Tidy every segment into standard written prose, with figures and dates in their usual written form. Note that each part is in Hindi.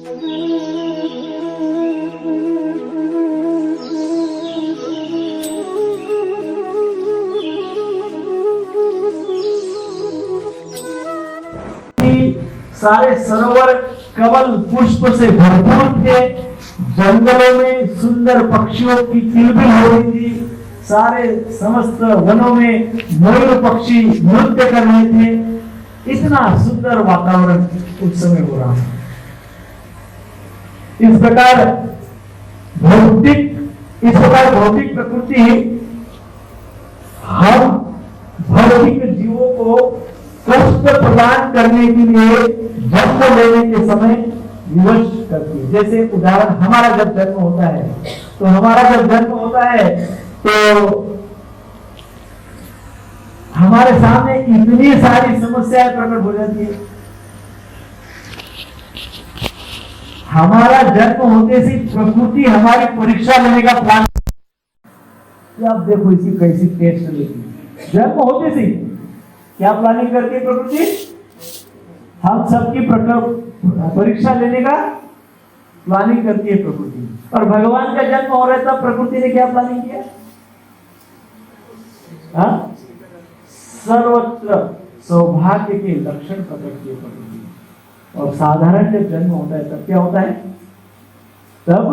सारे सरोवर कमल पुष्प से भरपूर थे। जंगलों में सुंदर पक्षियों की किलबिल हो रही थी। सारे समस्त वनों में मोर पक्षी नृत्य कर रहे थे। इतना सुंदर वातावरण उस समय हो रहा है। इस प्रकार भौतिक प्रकृति हम भौतिक जीवों को कष्ट प्रदान करने के लिए जन्म लेने के समय विवश करती है। जैसे उदाहरण, हमारा जब जन्म होता है तो हमारे सामने इतनी सारी समस्याएं प्रकट हो जाती है। हमारा जन्म होते से प्रकृति हमारी परीक्षा लेने का प्लान, अब देखो इसी कैसी टेस्ट लेती। जन्म होते से क्या प्लानिंग करती है प्रकृति? हम सबकी परीक्षा लेने का प्लानिंग करती है प्रकृति। और भगवान का जन्म हो रहा है तब प्रकृति ने क्या प्लानिंग किया? सर्वत्र सौभाग्य के लक्षण प्रकट किए प्रकृति। और साधारण जब जन्म होता है तब क्या होता है? तब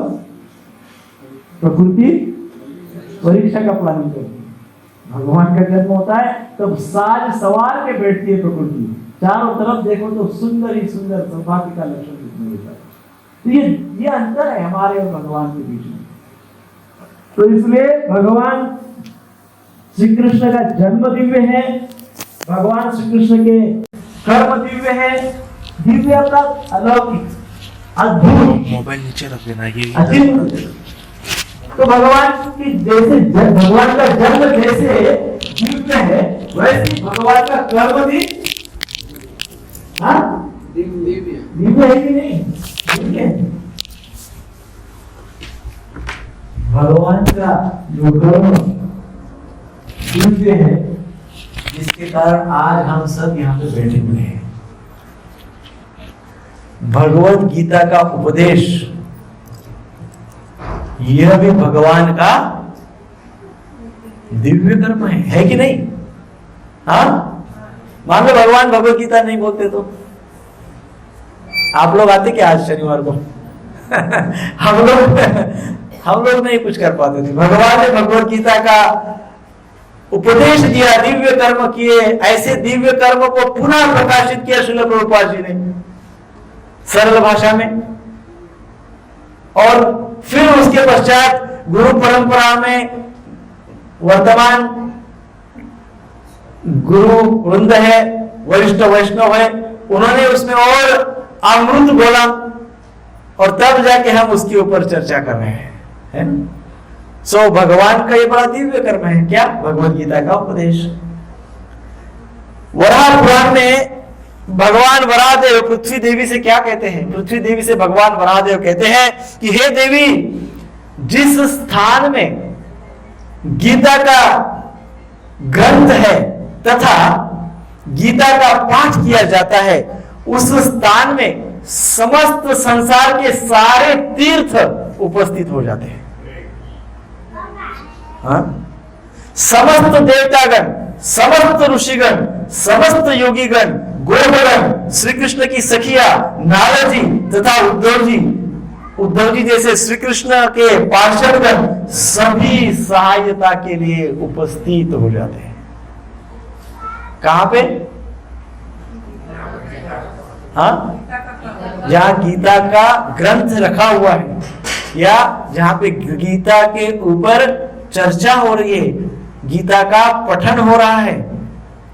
प्रकृति परीक्षा का प्लानिंग करती है। भगवान का जन्म होता है तब साज सवार के बैठती है प्रकृति। चारों तरफ देखो तो सुंदर ही सुंदर सौभाग्य का लक्षण दिखने देता है। तो ये अंतर है हमारे और भगवान के बीच में। तो इसलिए भगवान श्री कृष्ण का जन्म दिव्य है, भगवान श्री कृष्ण के कर्म दिव्य है। दिव्य अर्थात अलौकिक, अद्भुत। मोबाइल नीचे रख देना ये। तो भगवान की जैसे भगवान का जन्म जैसे दिव्य है, वैसे भगवान का कर्म भी दिव्य है कि नहीं? दिव्य है। भगवान का जो कर्म दिव्य है, जिसके कारण आज हम सब यहाँ पे बैठे हुए हैं। भगवत गीता का उपदेश यह भी भगवान का दिव्य कर्म है कि नहीं? हाँ, मान लो भगवान भगवत गीता नहीं बोलते तो आप लोग आते क्या आज शनिवार को? हम लोग नहीं कुछ कर पाते थे। भगवान ने भगवत गीता का उपदेश दिया, दिव्य कर्म किए। ऐसे दिव्य कर्म को पुनः प्रकाशित किया श्रील प्रभुपाद जी ने सरल भाषा में। और फिर उसके पश्चात गुरु परंपरा में वर्तमान गुरु वृंद है, वरिष्ठ वैष्णव है, उन्होंने उसमें और अमृत बोला और तब जाके हम उसके ऊपर चर्चा कर रहे हैं, है? सो भगवान का ये बड़ा दिव्य कर्म है क्या? भगवत गीता का उपदेश। वराह पुराण में भगवान वराहदेव पृथ्वी देवी से क्या कहते हैं? पृथ्वी देवी से भगवान वराहदेव कहते हैं कि हे देवी, जिस स्थान में गीता का ग्रंथ है तथा गीता का पाठ किया जाता है, उस स्थान में समस्त संसार के सारे तीर्थ उपस्थित हो जाते हैं। हाँ? समस्त देवतागण, समस्त ऋषिगण, समस्त योगीगण, गोपगण, श्री कृष्ण की सखिया नारद जी तथा उद्धव जी जैसे श्री कृष्ण के पार्षदगण सभी सहायता के लिए उपस्थित हो जाते हैं। कहां पे? हाँ, जहां गीता का ग्रंथ रखा हुआ है या जहां पे गीता के ऊपर चर्चा हो रही है, गीता का पठन हो रहा है,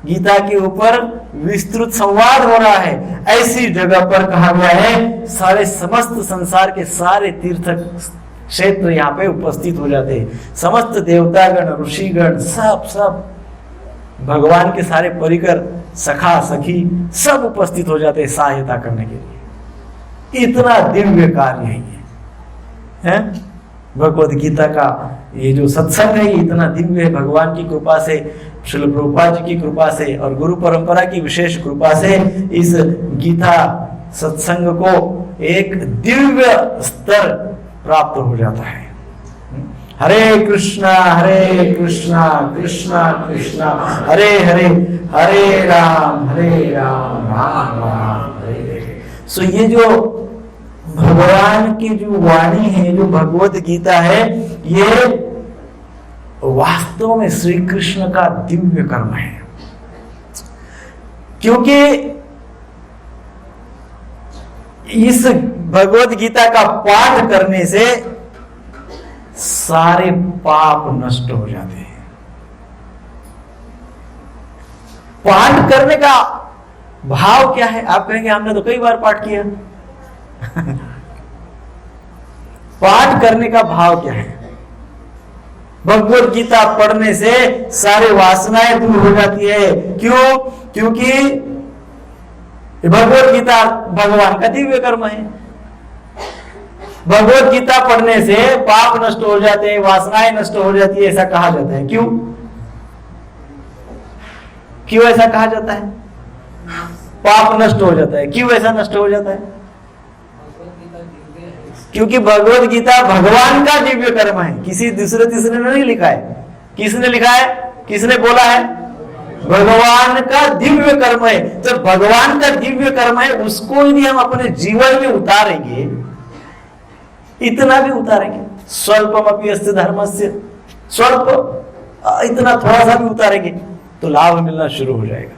गीता के ऊपर विस्तृत संवाद हो रहा है, ऐसी जगह पर कहा गया है सारे समस्त संसार के सारे तीर्थ क्षेत्र यहाँ पे उपस्थित हो जाते हैं। समस्त देवतागण, ऋषिगण, सब भगवान के सारे परिकर, सखा सखी सब उपस्थित हो जाते हैं सहायता करने के लिए। इतना दिव्य कार्य है भगवत गीता का ये जो सत्संग है, इतना दिव्य है। भगवान की कृपा से, श्रील प्रभुपाद जी की कृपा से और गुरु परंपरा की विशेष कृपा से इस गीता सत्संग को एक दिव्य स्तर प्राप्त हो जाता है। हरे कृष्णा कृष्णा कृष्णा हरे हरे, हरे राम राम राम हरे हरे। सो ये जो भगवान की जो वाणी है, जो भगवत गीता है, ये वास्तव में श्री कृष्ण का दिव्य कर्म है। क्योंकि इस भगवत गीता का पाठ करने से सारे पाप नष्ट हो जाते हैं। पाठ करने का भाव क्या है? आप कहेंगे हमने तो कई बार पाठ किया। पाठ करने का भाव क्या है? भगवत गीता पढ़ने से सारे वासनाएं दूर हो जाती है। क्यों? क्योंकि भगवत गीता भगवान का दिव्य कर्म है। भगवत गीता पढ़ने से पाप नष्ट हो जाते हैं, वासनाएं नष्ट हो जाती है, ऐसा कहा जाता है। क्यों क्यों ऐसा कहा जाता है? पाप नष्ट हो जाता है। क्यों ऐसा नष्ट हो जाता है? क्योंकि भगवत गीता भगवान का दिव्य कर्म है, किसी दूसरे तीसरे ने नहीं लिखा है। किसने लिखा है? किसने बोला है? भगवान का दिव्य कर्म है। जब भगवान का दिव्य कर्म है, उसको यदि हम अपने जीवन में उतारेंगे, इतना भी उतारेंगे, स्वल्पमपि अस्य धर्मस्य, स्वल्प, इतना थोड़ा सा भी उतारेंगे तो लाभ मिलना शुरू हो जाएगा।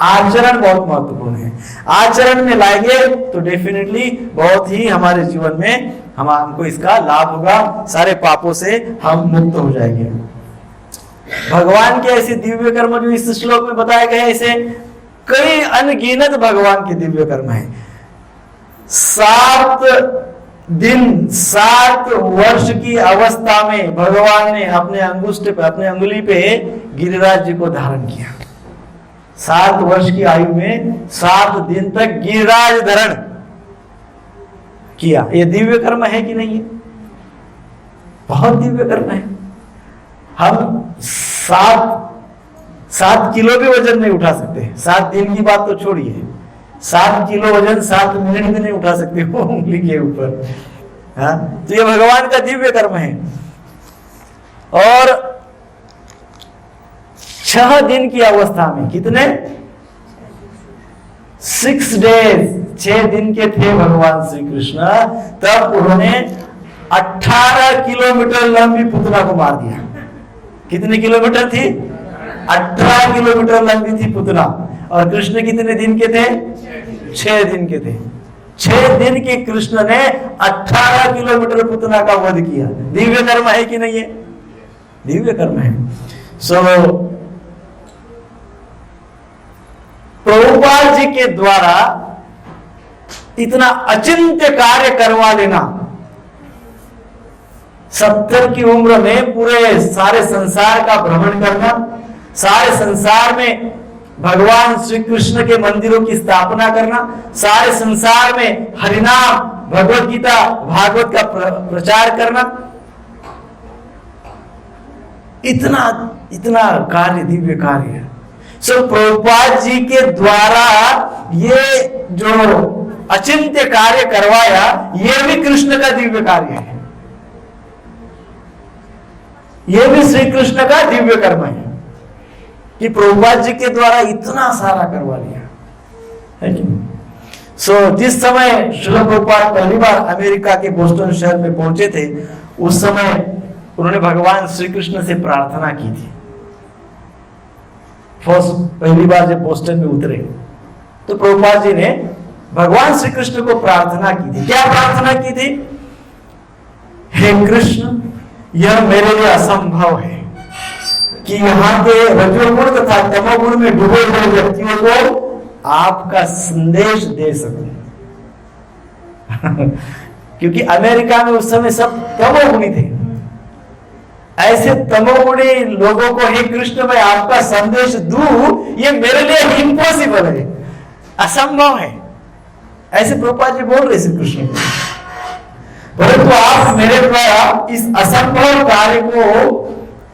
आचरण बहुत महत्वपूर्ण है। आचरण में लाएंगे तो डेफिनेटली बहुत ही हमारे जीवन में हमको इसका लाभ होगा, सारे पापों से हम मुक्त हो जाएंगे। भगवान के ऐसे दिव्य कर्म जो इस श्लोक में बताए गए, ऐसे कई अनगिनत भगवान के दिव्य कर्म है। 7 दिन 7 वर्ष की अवस्था में भगवान ने अपने अंगुष्ठ पे, अपने अंगुली पे गिरिराज जी को धारण किया। 7 वर्ष की आयु में 7 दिन तक गिरिराज धारण किया। ये दिव्य कर्म है कि नहीं है? बहुत दिव्य कर्म है। हम 7 किलो भी वजन नहीं उठा सकते। 7 दिन की बात तो छोड़िए, 7 किलो वजन 7 मिनट में नहीं उठा सकते वो उंगली के ऊपर। हाँ, तो ये भगवान का दिव्य कर्म है। और 6 दिन की अवस्था में, कितने? 6 डेज, 6 दिन के थे भगवान श्री कृष्ण, तब उन्होंने 18 किलोमीटर लंबी पुतना को मार दिया। कितने किलोमीटर थी? 18 किलोमीटर लंबी थी पुतना। और कृष्ण कितने दिन के थे? 6 दिन के थे। 6 दिन के कृष्ण ने 18 किलोमीटर पुतना का वध किया। दिव्य कर्म है कि नहीं है? दिव्य कर्म है। प्रभुपाद जी के द्वारा इतना अचिंत्य कार्य करवा लेना, 70 की उम्र में पूरे सारे संसार का भ्रमण करना, सारे संसार में भगवान श्री कृष्ण के मंदिरों की स्थापना करना, सारे संसार में हरिनाम, भगवत गीता, भागवत का प्रचार करना, इतना कार्य, दिव्य कार्य है। प्रभुपाद जी के द्वारा ये जो अचिंत्य कार्य करवाया, ये भी कृष्ण का दिव्य कार्य है। ये भी श्री कृष्ण का दिव्य कर्म है कि प्रभुपाद जी के द्वारा इतना सारा करवा लिया है कि जिस समय श्रील प्रभुपाद पहली बार अमेरिका के बोस्टन शहर में पहुंचे थे, उस समय उन्होंने भगवान श्री कृष्ण से प्रार्थना की थी। पहली बार जब बोस्टन में उतरे तो प्रभुपाद जी ने भगवान श्री कृष्ण को प्रार्थना की थी। क्या प्रार्थना की थी? हे कृष्ण, यह मेरे लिए असंभव है कि यहाँ के रजोगुण तथा तमोगुण में डूबे हुए व्यक्तियों को आपका संदेश दे सकूं। क्योंकि अमेरिका में उस समय सब तमोगुणी थे। ऐसे तमोगुणी लोगों को हे कृष्ण मैं आपका संदेश दूं, ये मेरे लिए इम्पॉसिबल है, असंभव है। ऐसे प्रभुपाद जी बोल रहे श्री कृष्ण को, परंतु आप मेरे द्वारा इस असंभव कार्य को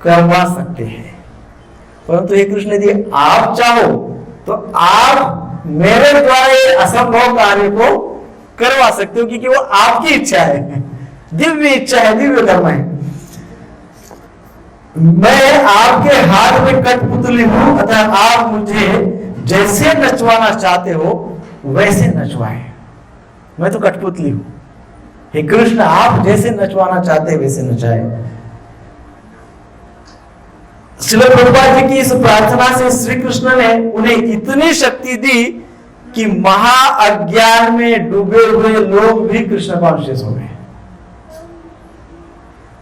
करवा सकते हैं। परंतु हे कृष्ण, यदि आप चाहो तो आप मेरे द्वारा ये असंभव कार्य को करवा सकते हो, क्योंकि वो आपकी इच्छा है, दिव्य इच्छा है, दिव्य कर्म है। मैं आपके हाथ में कठपुतली हूं, अतः आप मुझे जैसे नचवाना चाहते हो वैसे नचवाए। मैं तो कठपुतली हूं, हे कृष्ण आप जैसे नचवाना चाहते हैं वैसे नचाए। श्रील प्रभुपाद जी की इस प्रार्थना से श्री कृष्ण ने उन्हें इतनी शक्ति दी कि महा अज्ञान में डूबे हुए लोग भी कृष्ण कॉन्शियस हो गए।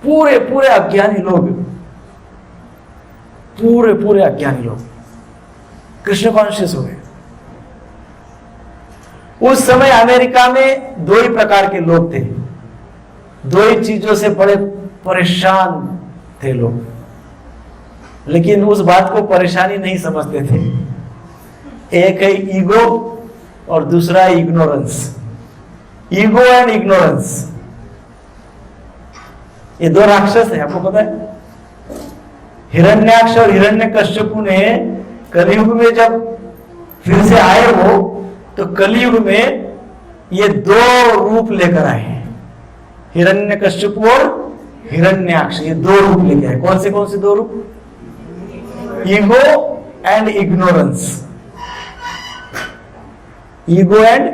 पूरे पूरे अज्ञानी लोग, पूरे पूरे अज्ञानी लोग कृष्ण कॉन्शियस हो गए। उस समय अमेरिका में दो ही प्रकार के लोग थे, दो ही चीजों से बड़े परेशान थे लोग, लेकिन उस बात को परेशानी नहीं समझते थे। एक है ईगो और दूसरा है इग्नोरेंस। ईगो एंड इग्नोरेंस, ये दो राक्षस है, आपको पता है। हिरण्याक्ष और हिरण्यकश्यपु ने कलयुग में जब फिर से आए वो, तो कलयुग में ये दो रूप लेकर आए हैं, हिरण्यकश्यपु और हिरण्याक्ष, ये दो रूप लेके आए। कौन से दो रूप? Ego and ignorance. Ego and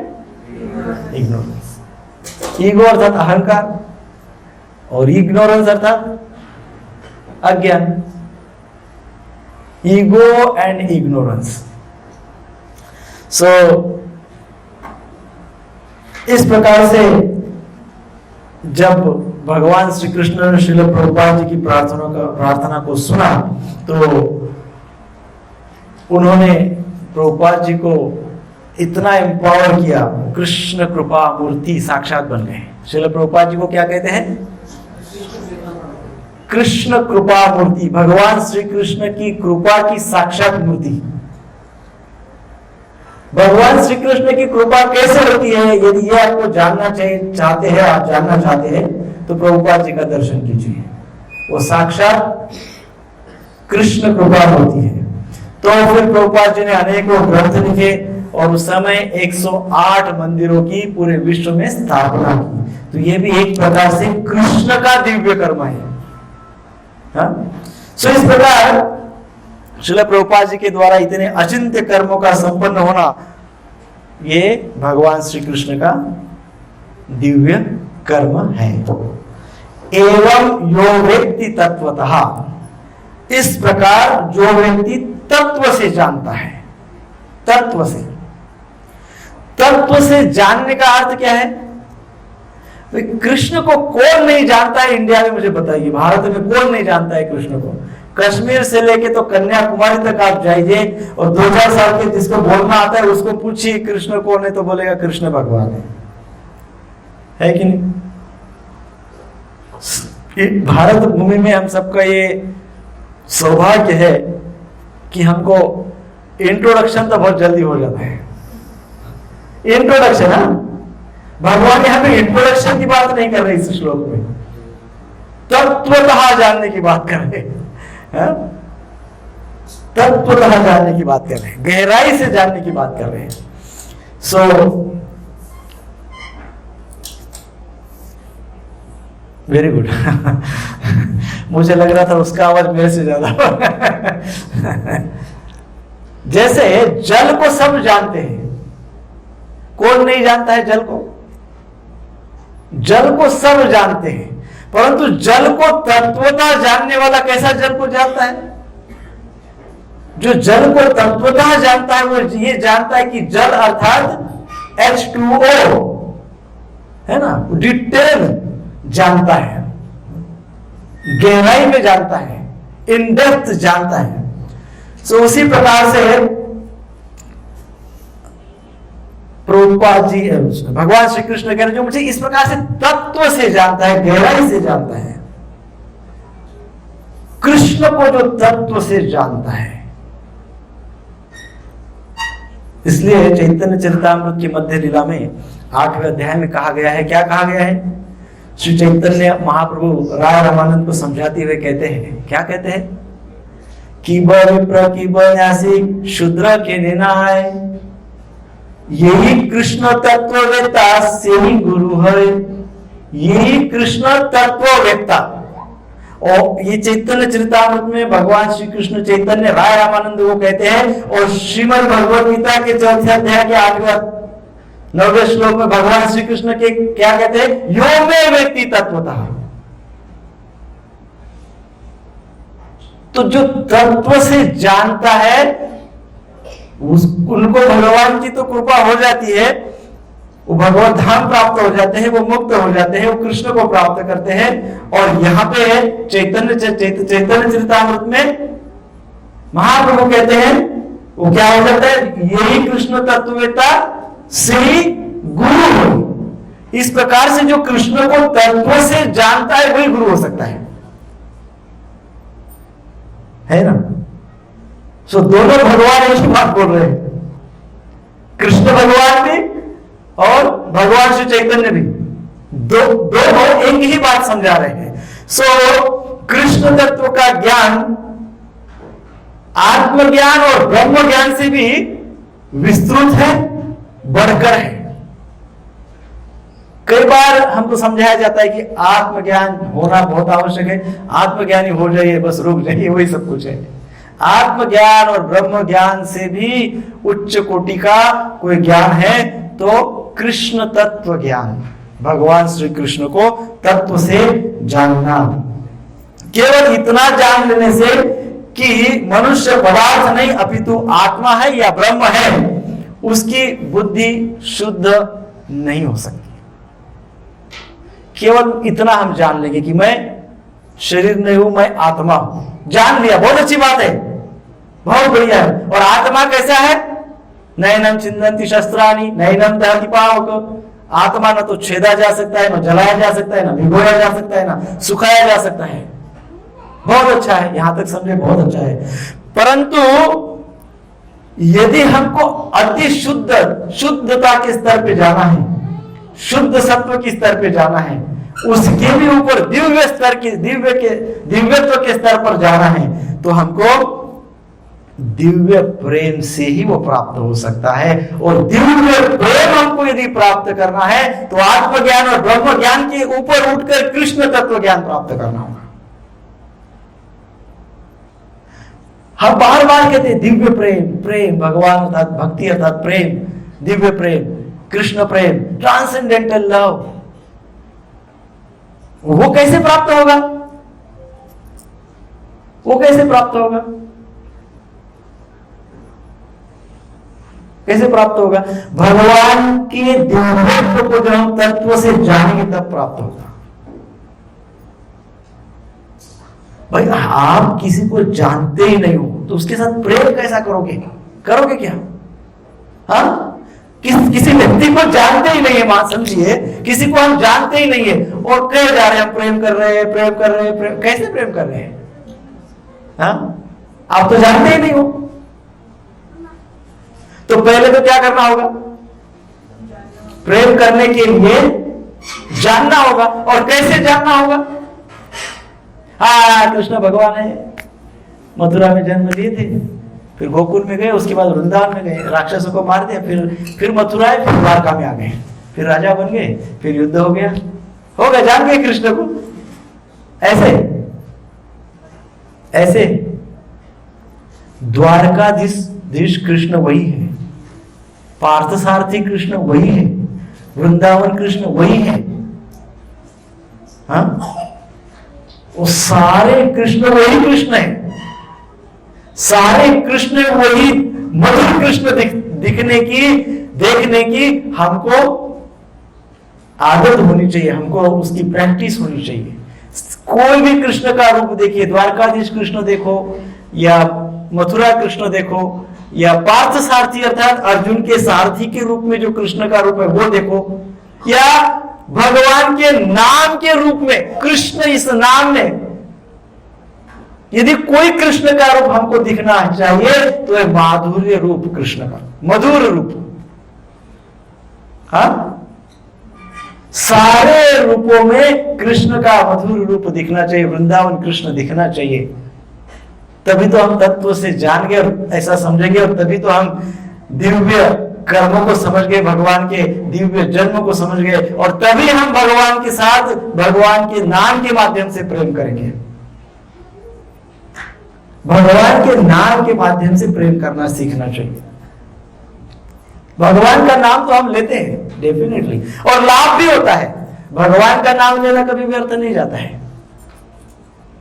ignorance. Ego अर्थात अहंकार और इग्नोरेंस अर्थात अज्ञान। Ego and ignorance. सो इस प्रकार से जब भगवान श्री कृष्ण ने श्रील प्रभुपाद जी की प्रार्थना को सुना, तो उन्होंने प्रभुपाद जी को इतना एम्पावर किया, कृष्ण कृपा मूर्ति साक्षात बन गए। श्रील प्रभुपाद जी को क्या कहते हैं? कृष्ण कृपा मूर्ति, भगवान श्री कृष्ण की कृपा की साक्षात मूर्ति। भगवान श्री कृष्ण की कृपा कैसे होती है, यदि ये आपको जानना चाहते हैं, आप जानना चाहते हैं, तो प्रभुपाद जी का दर्शन कीजिए। वो साक्षात कृष्ण कृपा होती है। तो फिर प्रभुपाद जी ने अनेकों ग्रंथ लिखे और उस समय 108 मंदिरों की पूरे विश्व में स्थापना की। तो ये भी एक प्रकार से कृष्ण का दिव्य कर्म है। सो इस प्रकार श्रील प्रभुपाद जी के द्वारा इतने अचिंत्य कर्मों का संपन्न होना, ये भगवान श्री कृष्ण का दिव्य कर्म है। एवं यो व्यक्ति तत्वतः, इस प्रकार जो व्यक्ति तत्व से जानता है, तत्व से जानने का अर्थ क्या है? कृष्ण को कौन नहीं जानता है इंडिया में? मुझे बताइए, भारत में कौन नहीं जानता है कृष्ण को? कश्मीर से लेके तो कन्याकुमारी तक आप जाइए और 2000 साल के जिसको बोलना आता है उसको पूछिए कृष्ण कौन है, तो बोलेगा कृष्ण भगवान है कि नहीं? भारत भूमि में हम सबका ये सौभाग्य है कि हमको इंट्रोडक्शन तो बहुत जल्दी हो जाता है। इंट्रोडक्शन, भगवान यहाँ पे इंट्रोडक्शन की बात नहीं कर रहे इस श्लोक में, तत्वतः जानने की बात कर रहे हैं। तत्वतः जानने की बात कर रहे हैं, गहराई से जानने की बात कर रहे हैं। So very good. मुझे लग रहा था उसका आवाज मेरे से ज्यादा। जैसे जल को सब जानते हैं, कौन नहीं जानता है जल को? जल को सब जानते हैं, परंतु जल को तत्वतः जानने वाला कैसा जल को जानता है? जो जल को तत्वतः जानता है वो ये जानता है कि जल अर्थात H2O है ना, डिटेल जानता है, गहराई में जानता है, इन डेप्थ जानता है। सो उसी प्रकार से प्रभुपाद जी, भगवान श्री कृष्ण कह रहे जो मुझे इस प्रकार से तत्व से जानता है, गहराई से जानता है, कृष्ण को जो तत्व से जानता है। इसलिए चैतन्य चरितामृत की मध्य लीला में 8वें अध्याय में कहा गया है, क्या कहा गया है? श्री चैतन्य महाप्रभु राय रामानंद को समझाते हुए कहते हैं, क्या कहते हैं? कि विप्र की बयासी शूद्र के निनाय यही कृष्ण तत्ववेत्ता से ही गुरु है। यही कृष्ण तत्ववेत्ता। और ये चैतन्य चरितामृत में भगवान श्री कृष्ण चैतन्य राय रामानंद को कहते हैं। और श्रीमद् भगवद गीता के 4थे अध्याय के 9वें श्लोक में भगवान श्री कृष्ण के क्या कहते हैं? यो मे वेत्ति तत्वतः। तो जो तत्व से जानता है उनको भगवान की तो कृपा हो जाती है, वो भगवत धाम प्राप्त हो जाते हैं, वो मुक्त हो जाते हैं, वो कृष्ण को प्राप्त करते हैं। और यहाँ पे चैतन्य चरितामृत में महाप्रभु कहते हैं वो क्या हो जाता है? यही कृष्ण तत्ववेत्ता से गुरु हो। इस प्रकार से जो कृष्ण को तत्व से जानता है वही गुरु हो सकता है ना? सो दोनों भगवान एक ही बात बोल रहे हैं, कृष्ण भगवान भी और भगवान श्री चैतन्य भी। दो एक ही बात समझा रहे हैं। सो कृष्ण तत्व का ज्ञान आत्मज्ञान और ब्रह्म ज्ञान से भी विस्तृत है, बढ़कर है। कई बार हमको समझाया जाता है कि आत्मज्ञान होना बहुत आवश्यक है, आत्मज्ञानी हो जाइए, बस रुक जाइए, वही सब कुछ है। आत्मज्ञान और ब्रह्म ज्ञान से भी उच्च कोटि का कोई ज्ञान है तो कृष्ण तत्व ज्ञान, भगवान श्री कृष्ण को तत्व से जानना। केवल इतना जान लेने से कि मनुष्य पदार्थ नहीं अपितु आत्मा है या ब्रह्म है, उसकी बुद्धि शुद्ध नहीं हो सकती। केवल इतना हम जान लेंगे कि मैं शरीर नहीं हूं, मैं आत्मा हूं, जान लिया, बहुत अच्छी बात है, बहुत बढ़िया है। और आत्मा कैसा है? नैनम चिंदंती शस्त्राणी नैनम दहति पावक। आत्मा न तो छेदा जा सकता है, न जलाया जा सकता है, न भिगोया जा सकता है, न सुखाया जा सकता है। बहुत अच्छा है, यहां तक समझे, बहुत अच्छा है। परंतु यदि हमको अति शुद्धता के स्तर पे जाना है, शुद्ध सत्व के स्तर पे जाना है, उसके भी ऊपर दिव्यत्व के स्तर पर जाना है, तो हमको दिव्य प्रेम से ही वो प्राप्त हो सकता है। और दिव्य प्रेम हमको यदि प्राप्त करना है तो आत्मज्ञान और ब्रह्म ज्ञान के ऊपर उठकर कृष्ण तत्व ज्ञान प्राप्त करना होगा। हम बार बार कहते हैं दिव्य प्रेम, प्रेम भगवान अर्थात भक्ति अर्थात प्रेम, दिव्य प्रेम, कृष्ण प्रेम, ट्रांसेंडेंटल लव। वो कैसे प्राप्त होगा? वो कैसे प्राप्त होगा? कैसे प्राप्त होगा? भगवान के दिव्यत्व को जब हम तत्व से जानेंगे तब प्राप्त होगा। भाई आप किसी को जानते ही नहीं हो तो उसके साथ प्रेम कैसा करोगे? करोगे क्या? हाँ, किसी व्यक्ति को जानते ही नहीं है, मान समझिए किसी को हम जानते ही नहीं है और कह जा रहे हैं हम प्रेम कर रहे हैं, प्रेम कर रहे हैं, कैसे प्रेम कर रहे हैं? हाँ, आप तो जानते ही नहीं हो। तो पहले तो क्या करना होगा? प्रेम करने के लिए जानना होगा। और कैसे जानना होगा? हाँ, कृष्ण भगवान है, मथुरा में जन्म लिए थे, फिर गोकुल में गए, उसके बाद वृंदावन में गए, राक्षसों को मार दिया, फिर मथुरा है, फिर द्वारका में आ गए, फिर राजा बन गए, फिर युद्ध हो गया, जान गए कृष्ण को। ऐसे द्वारकाधीश कृष्ण वही है, पार्थसारथी कृष्ण वही है, वृंदावन कृष्ण वही है। हाँ, वो सारे कृष्ण वही कृष्ण है, सारे कृष्ण वही मधुर कृष्ण देखने की हमको आदत होनी चाहिए, हमको उसकी प्रैक्टिस होनी चाहिए। कोई भी कृष्ण का रूप देखिए, द्वारकाधीश कृष्ण देखो या मथुरा कृष्ण देखो या पार्थ सारथी अर्थात अर्जुन के सारथी के रूप में जो कृष्ण का रूप है वो देखो, या भगवान के नाम के रूप में कृष्ण, इस नाम में यदि कोई कृष्ण का रूप हमको दिखना चाहिए तो है माधुर्य रूप कृष्ण का, मधुर रूप। हाँ, सारे रूपों में कृष्ण का मधुर रूप दिखना चाहिए, वृंदावन कृष्ण दिखना चाहिए। तभी तो हम तत्व से जान गए और ऐसा समझेंगे, और तभी तो हम दिव्य कर्मों को समझ गए, भगवान के दिव्य जन्म को समझ गए, और तभी हम भगवान के साथ भगवान के नाम के माध्यम से प्रेम करेंगे। भगवान के नाम के माध्यम से प्रेम करना सीखना चाहिए। भगवान का नाम तो हम लेते हैं डेफिनेटली, और लाभ भी होता है। भगवान का नाम लेना कभी व्यर्थ नहीं जाता है।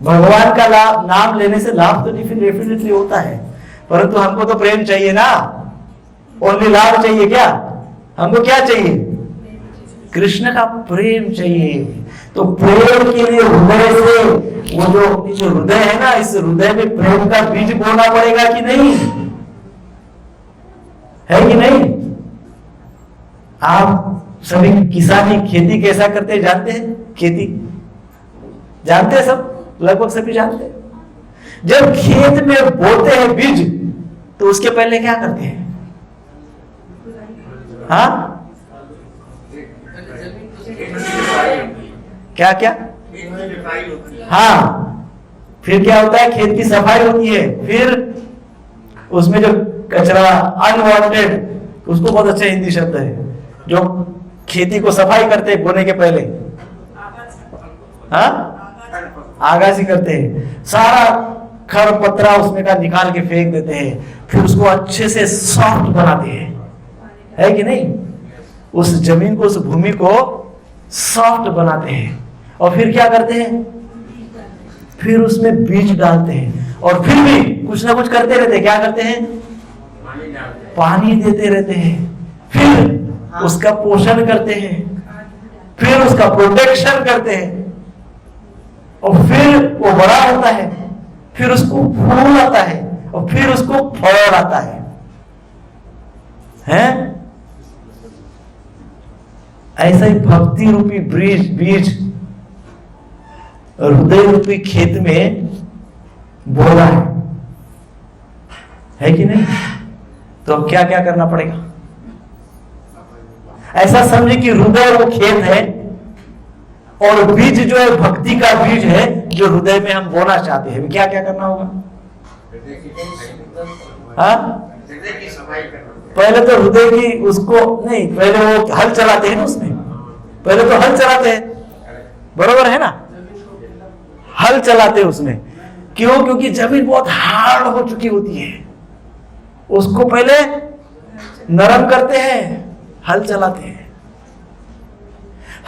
भगवान का नाम लेने से लाभ तो डेफिनेटली होता है, परंतु हमको तो प्रेम चाहिए ना। ओनली लाभ चाहिए क्या? हमको क्या चाहिए? कृष्ण का प्रेम चाहिए। तो प्रेम के लिए हृदय से, वो जो हृदय है ना, इस हृदय में प्रेम का बीज बोना पड़ेगा कि नहीं? है कि नहीं? आप सभी किसानी खेती कैसा करते हैं जानते हैं? खेती जानते हैं सब, लगभग सभी जानते हैं। जब खेत में बोते हैं बीज, तो उसके पहले क्या करते हैं? हाँ, क्या क्या? हाँ, फिर क्या होता है? खेत की सफाई होती है। फिर उसमें जो कचरा अनवांटेड, उसको बहुत अच्छा हिंदी शब्द है, जो खेती को सफाई करते हैं बोने के पहले, हाँ, आगासी करते हैं। सारा खर पतरा उसमें का निकाल के फेंक देते हैं। फिर उसको अच्छे से सॉफ्ट बनाते हैं, है कि नहीं? उस जमीन को, उस भूमि को सॉफ्ट बनाते हैं। और फिर क्या करते हैं? फिर उसमें बीज डालते हैं, और फिर भी कुछ ना कुछ करते रहते हैं। क्या करते हैं? पानी देते रहते हैं, फिर उसका पोषण करते हैं, फिर उसका प्रोटेक्शन करते हैं, और फिर वो बड़ा होता है, फिर उसको फूल आता है, और फिर उसको फल आता है? ऐसा ही भक्ति रूपी बीज हृदय रूपी खेत में बोला है कि नहीं? तो अब क्या क्या करना पड़ेगा? ऐसा समझे कि हृदय वो खेत है, और बीज जो है भक्ति का बीज है, जो हृदय में हम बोना चाहते हैं। क्या क्या करना होगा? हाँ, पहले तो हृदय की उसको नहीं, पहले वो हल चलाते हैं ना, उसमें पहले तो हल चलाते हैं, बरोबर है ना? हल चलाते हैं उसमें। क्यों? क्योंकि जमीन बहुत हार्ड हो चुकी होती है, उसको पहले नरम करते हैं, हल चलाते हैं।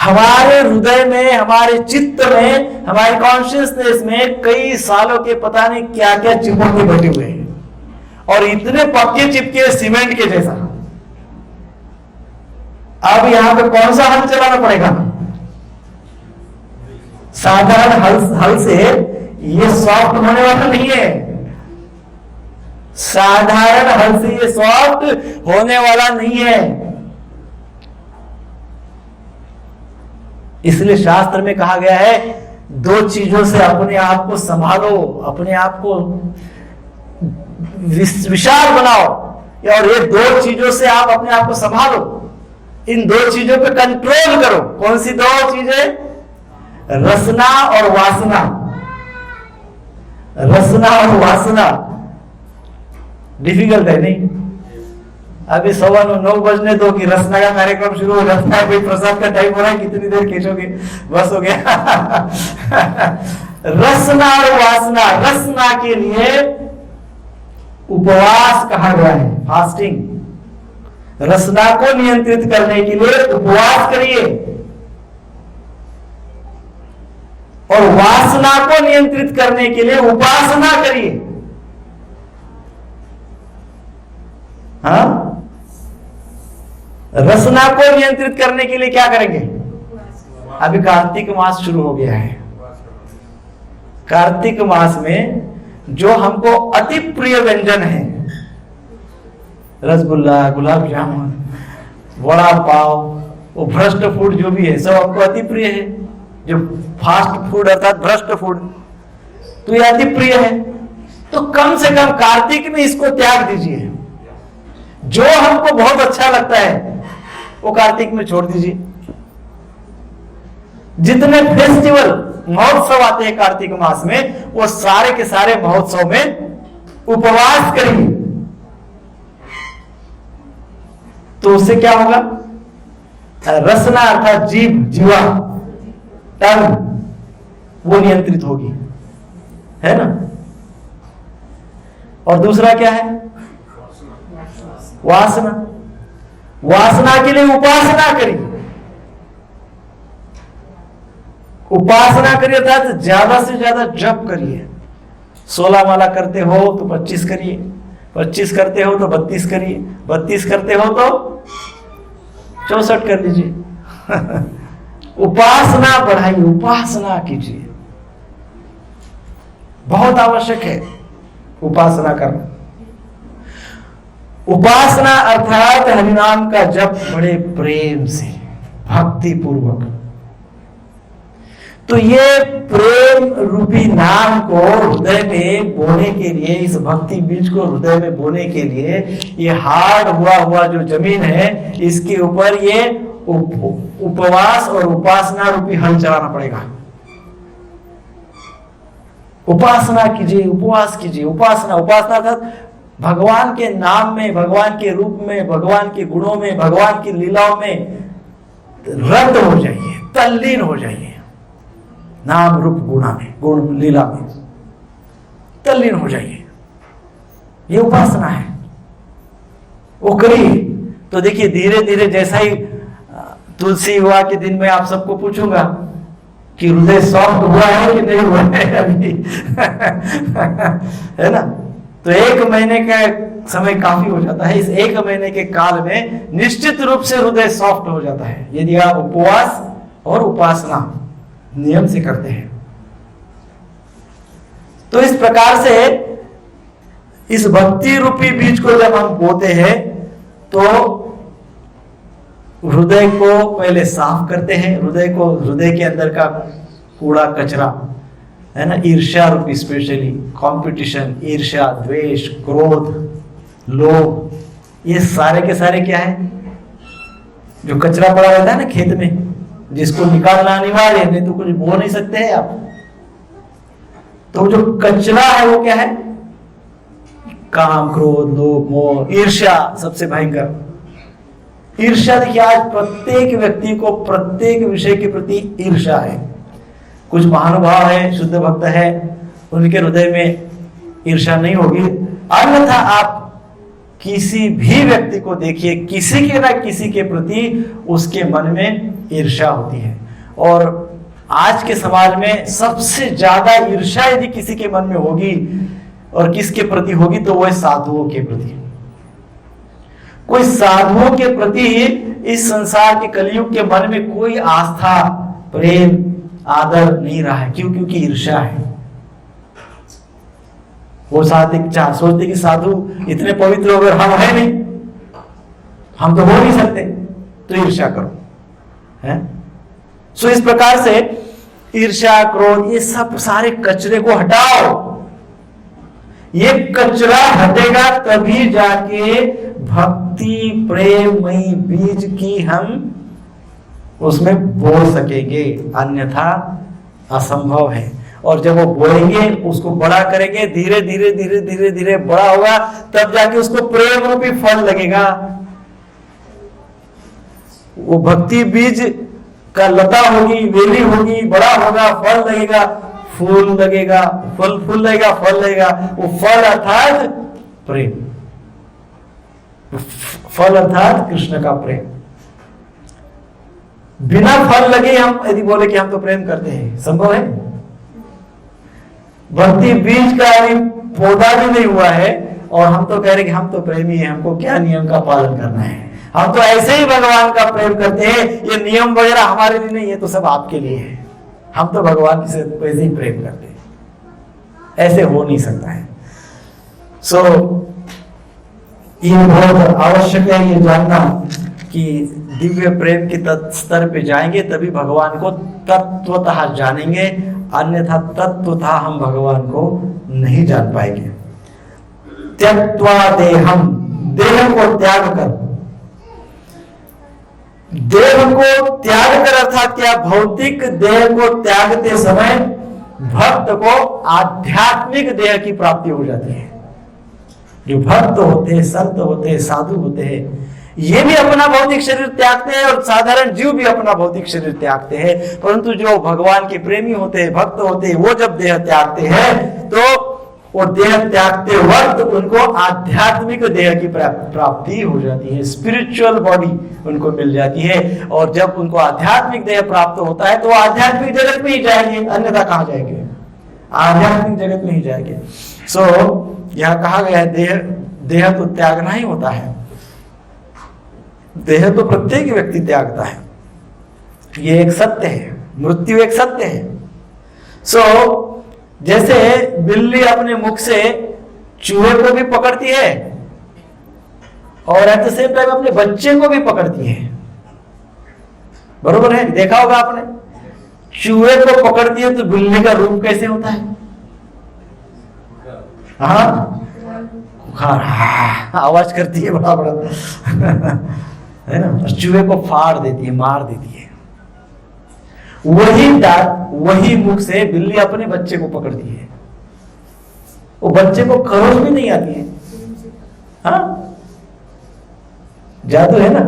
हमारे हृदय में, हमारे चित्त में, हमारे कॉन्शियसनेस में कई सालों के पता नहीं क्या क्या चिपके बैठे हुए हैं, और इतने पक्के चिपके सीमेंट के जैसा। अब यहां पे कौन सा हल चलाना पड़ेगा? साधारण हल से ये सॉफ्ट होने वाला नहीं है। साधारण हल से ये सॉफ्ट होने वाला नहीं है। इसलिए शास्त्र में कहा गया है, दो चीजों से अपने आप को संभालो, अपने आप को विशाल बनाओ, और ये दो चीजों से आप अपने आप को संभालो। इन दो चीजों पे कंट्रोल करो। कौन सी दो चीजें? रसना और वासना। रसना और वासना डिफिकल्ट है नहीं? अभी 9:15 बजने दो कि रसना का कार्यक्रम शुरू हो जाता है। कोई प्रसाद का टाइम हो रहा है, कितनी देर खींचोगे? बस हो गया। रसना और वासना, रसना के लिए उपवास कहा गया है, फास्टिंग। रसना को नियंत्रित करने के लिए उपवास करिए, और वासना को नियंत्रित करने के लिए उपासना करिए। हाँ, रसना को नियंत्रित करने के लिए क्या करेंगे? अभी कार्तिक मास शुरू हो गया है। कार्तिक मास में जो हमको अति प्रिय व्यंजन है, रसगुल्ला, गुलाब जामुन, वड़ा पाव, वो भ्रष्ट फूड जो भी है, सब आपको अति प्रिय है। जो फास्ट फूड अर्थात भ्रष्ट फूड, तो ये अति प्रिय है। तो कम से कम कार्तिक में इसको त्याग दीजिए। जो हमको बहुत अच्छा लगता है वो कार्तिक में छोड़ दीजिए। जितने फेस्टिवल, महोत्सव आते हैं कार्तिक मास में, वो सारे के सारे महोत्सव में उपवास करिए। तो उससे क्या होगा? रसना अर्थात जीभ, जीवा, टंग, वो नियंत्रित होगी, है ना। और दूसरा क्या है? वासना। वासना के लिए उपासना करिए। उपासना करिए अर्थात ज्यादा से ज्यादा जप करिए। 16 माला करते हो तो 25 करिए, 25 करते हो तो 32 करिए, 32 करते हो तो 64 कर लीजिए। उपासना बढ़ाइए, उपासना कीजिए, बहुत आवश्यक है उपासना करना। उपासना अर्थात हरिनाम का जप बड़े प्रेम से, भक्ति पूर्वक। तो ये प्रेम रूपी नाम को हृदय में बोने के लिए, इस भक्ति बीज को हृदय में बोने के लिए, ये हार्ड हुआ जो जमीन है, इसके ऊपर ये उपवास और उपासना रूपी हल चलाना पड़ेगा। उपासना कीजिए, उपवास कीजिए। उपासना अर्थात भगवान के नाम में, भगवान के रूप में, भगवान के गुणों में, भगवान की लीलाओं में रत हो जाइए, तल्लीन हो जाइए। नाम रूप गुणा में, गुण लीला में तल्लीन हो जाइए, ये उपासना है। वो करिए तो देखिए धीरे धीरे, जैसा ही तुलसी विवाह के दिन में आप सबको पूछूंगा कि हृदय सॉफ्ट हुआ है कि नहीं हुआ है अभी, है ना। तो 1 महीने का समय काफी हो जाता है। इस 1 महीने के काल में निश्चित रूप से हृदय सॉफ्ट हो जाता है यदि आप उपवास और उपासना नियम से करते हैं। तो इस प्रकार से इस भक्ति रूपी बीज को जब हम बोते हैं तो हृदय को पहले साफ करते हैं। हृदय के अंदर का कूड़ा कचरा, है ना, ईर्ष्या रूपी, स्पेशली कंपटीशन, ईर्ष्या, द्वेष, क्रोध, लोभ, ये सारे के सारे क्या है? जो कचरा पड़ा रहता है ना खेत में, जिसको निकालना अनिवार्य है, नहीं तो कुछ बो नहीं सकते हैं आप। तो जो कचरा है वो क्या है? काम, क्रोध, लोभ, मोह, ईर्ष्या सबसे भयंकर। ईर्ष्या, देखिए आज प्रत्येक व्यक्ति को प्रत्येक विषय के प्रति ईर्ष्या है। कुछ महानुभाव है, शुद्ध भक्त है, उनके हृदय में ईर्ष्या नहीं होगी। अन्यथा आप किसी भी व्यक्ति को देखिए, किसी के ना किसी के प्रति उसके मन में ईर्ष्या होती है। और आज के समाज में सबसे ज्यादा ईर्ष्या यदि किसी के मन में होगी और किसके प्रति होगी तो वह साधुओं के प्रति। कोई साधुओं के प्रति इस संसार के कलयुग के मन में कोई आस्था, प्रेम, आदर नहीं रहा है। क्यों? क्योंकि ईर्ष्या है। वो सात्विक चाह सोचते कि साधु इतने पवित्र अगर हम है नहीं, हम तो हो नहीं सकते, तो ईर्ष्या करो, है। सो इस प्रकार से ईर्ष्या, क्रोध, ये सब सारे कचरे को हटाओ। ये कचरा हटेगा तभी जाके भक्ति प्रेममयी बीज की हम उसमें बो सकेंगे, अन्यथा असंभव है। और जब वो बोएंगे, उसको बड़ा करेंगे, धीरे धीरे धीरे धीरे धीरे बड़ा होगा, तब जाके उसको प्रेम रूपी फल लगेगा। वो भक्ति बीज का लता होगी, वेली होगी, बड़ा होगा, फल लगेगा, फूल लगेगा, फूल लगेगा, फल लगेगा। वो फल अर्थात प्रेम, फल अर्थात कृष्ण का प्रेम। बिना फल लगे हम यदि बोले कि हम तो प्रेम करते हैं, संभव है? भक्ति बीज का अभी पौधा भी नहीं हुआ है और हम तो कह रहे कि हम तो प्रेमी हैं, हमको क्या नियम का पालन करना है, हम तो ऐसे ही भगवान का प्रेम करते हैं, ये नियम वगैरह हमारे लिए नहीं है, तो सब आपके लिए है, हम तो भगवान से वैसे ही प्रेम करते हैं। ऐसे हो नहीं सकता है। सो ये बहुत आवश्यक है ये जानना कि दिव्य प्रेम के स्तर पे जाएंगे तभी भगवान को तत्वतः जानेंगे, अन्यथा तत्वतः हम भगवान को नहीं जान पाएंगे। त्यक्त्वा देहम, देह को त्याग कर, देह को त्याग कर अर्थात क्या? भौतिक देह को त्यागते समय भक्त को आध्यात्मिक देह की प्राप्ति हो जाती है। जो भक्त होते हैं, संत होते हैं, साधु होते हैं, ये भी अपना भौतिक शरीर त्यागते हैं और साधारण जीव भी अपना भौतिक शरीर त्यागते हैं, परंतु जो भगवान के प्रेमी होते हैं, भक्त होते हैं, वो जब देह त्यागते हैं तो वो देह त्यागते वक्त उनको आध्यात्मिक देह की प्राप्ति हो जाती है, स्पिरिचुअल बॉडी उनको मिल जाती है। और जब उनको आध्यात्मिक देह प्राप्त होता है तो आध्यात्मिक जगत में ही जाएंगे, अन्यथा कहाँ जाएंगे? आध्यात्मिक जगत में ही जाएंगे। सो यह कहा गया है देह तो त्यागना ही होता है, देह तो प्रत्येक व्यक्ति त्यागता है, ये एक सत्य है, मृत्यु एक सत्य है। सो जैसे बिल्ली अपने मुख से चूहे को भी पकड़ती है और एट द सेम टाइम अपने बच्चे को भी पकड़ती है, बरोबर है? देखा होगा आपने, चूहे को पकड़ती है तो बिल्ली का रूप कैसे होता है? हाँ, आवाज करती है बड़ा बड़ा है ना, चूहे को फाड़ देती है, मार देती है। वही दांत, वही मुख से बिल्ली अपने बच्चे को पकड़ती है, वो बच्चे को खरोच भी नहीं आती है। हाँ, जादू है ना।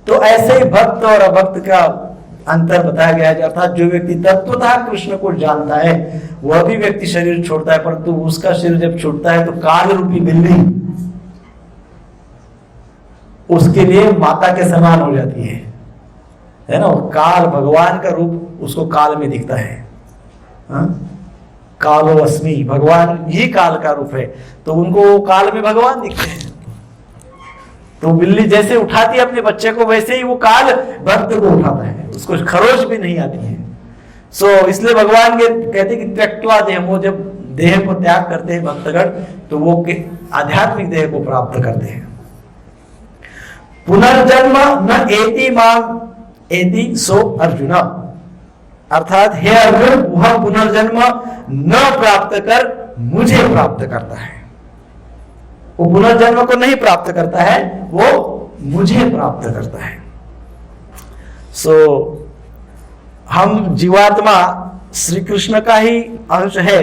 तो ऐसे ही भक्त और अभक्त का अंतर बताया गया है, अर्थात जो व्यक्ति तत्वतः कृष्ण को जानता है वह भी व्यक्ति शरीर छोड़ता है, परंतु उसका शरीर जब छूटता है तो काल रूपी बिल्ली उसके लिए माता के समान हो जाती है ना। काल, भगवान का रूप उसको काल में दिखता है। हाँ? कालो अस्मि, भगवान ही काल का रूप है, तो उनको काल में भगवान दिखते हैं। तो बिल्ली जैसे उठाती है अपने बच्चे को, वैसे ही वो काल भक्त को उठाता है, उसको खरोच भी नहीं आती है। सो इसलिए भगवान के कहते कि त्यक्त्वा देह, वो जब देह को त्याग करते हैं भक्तगण तो वो आध्यात्मिक देह को प्राप्त करते हैं। पुनर्जन्म न एति मां एति सो अर्जुन, अर्थात हे अर्जुन, वह पुनर्जन्म न प्राप्त कर मुझे प्राप्त करता है। वो पुनर्जन्म को नहीं प्राप्त करता है, वो मुझे प्राप्त करता है। सो हम जीवात्मा श्री कृष्ण का ही अंश है,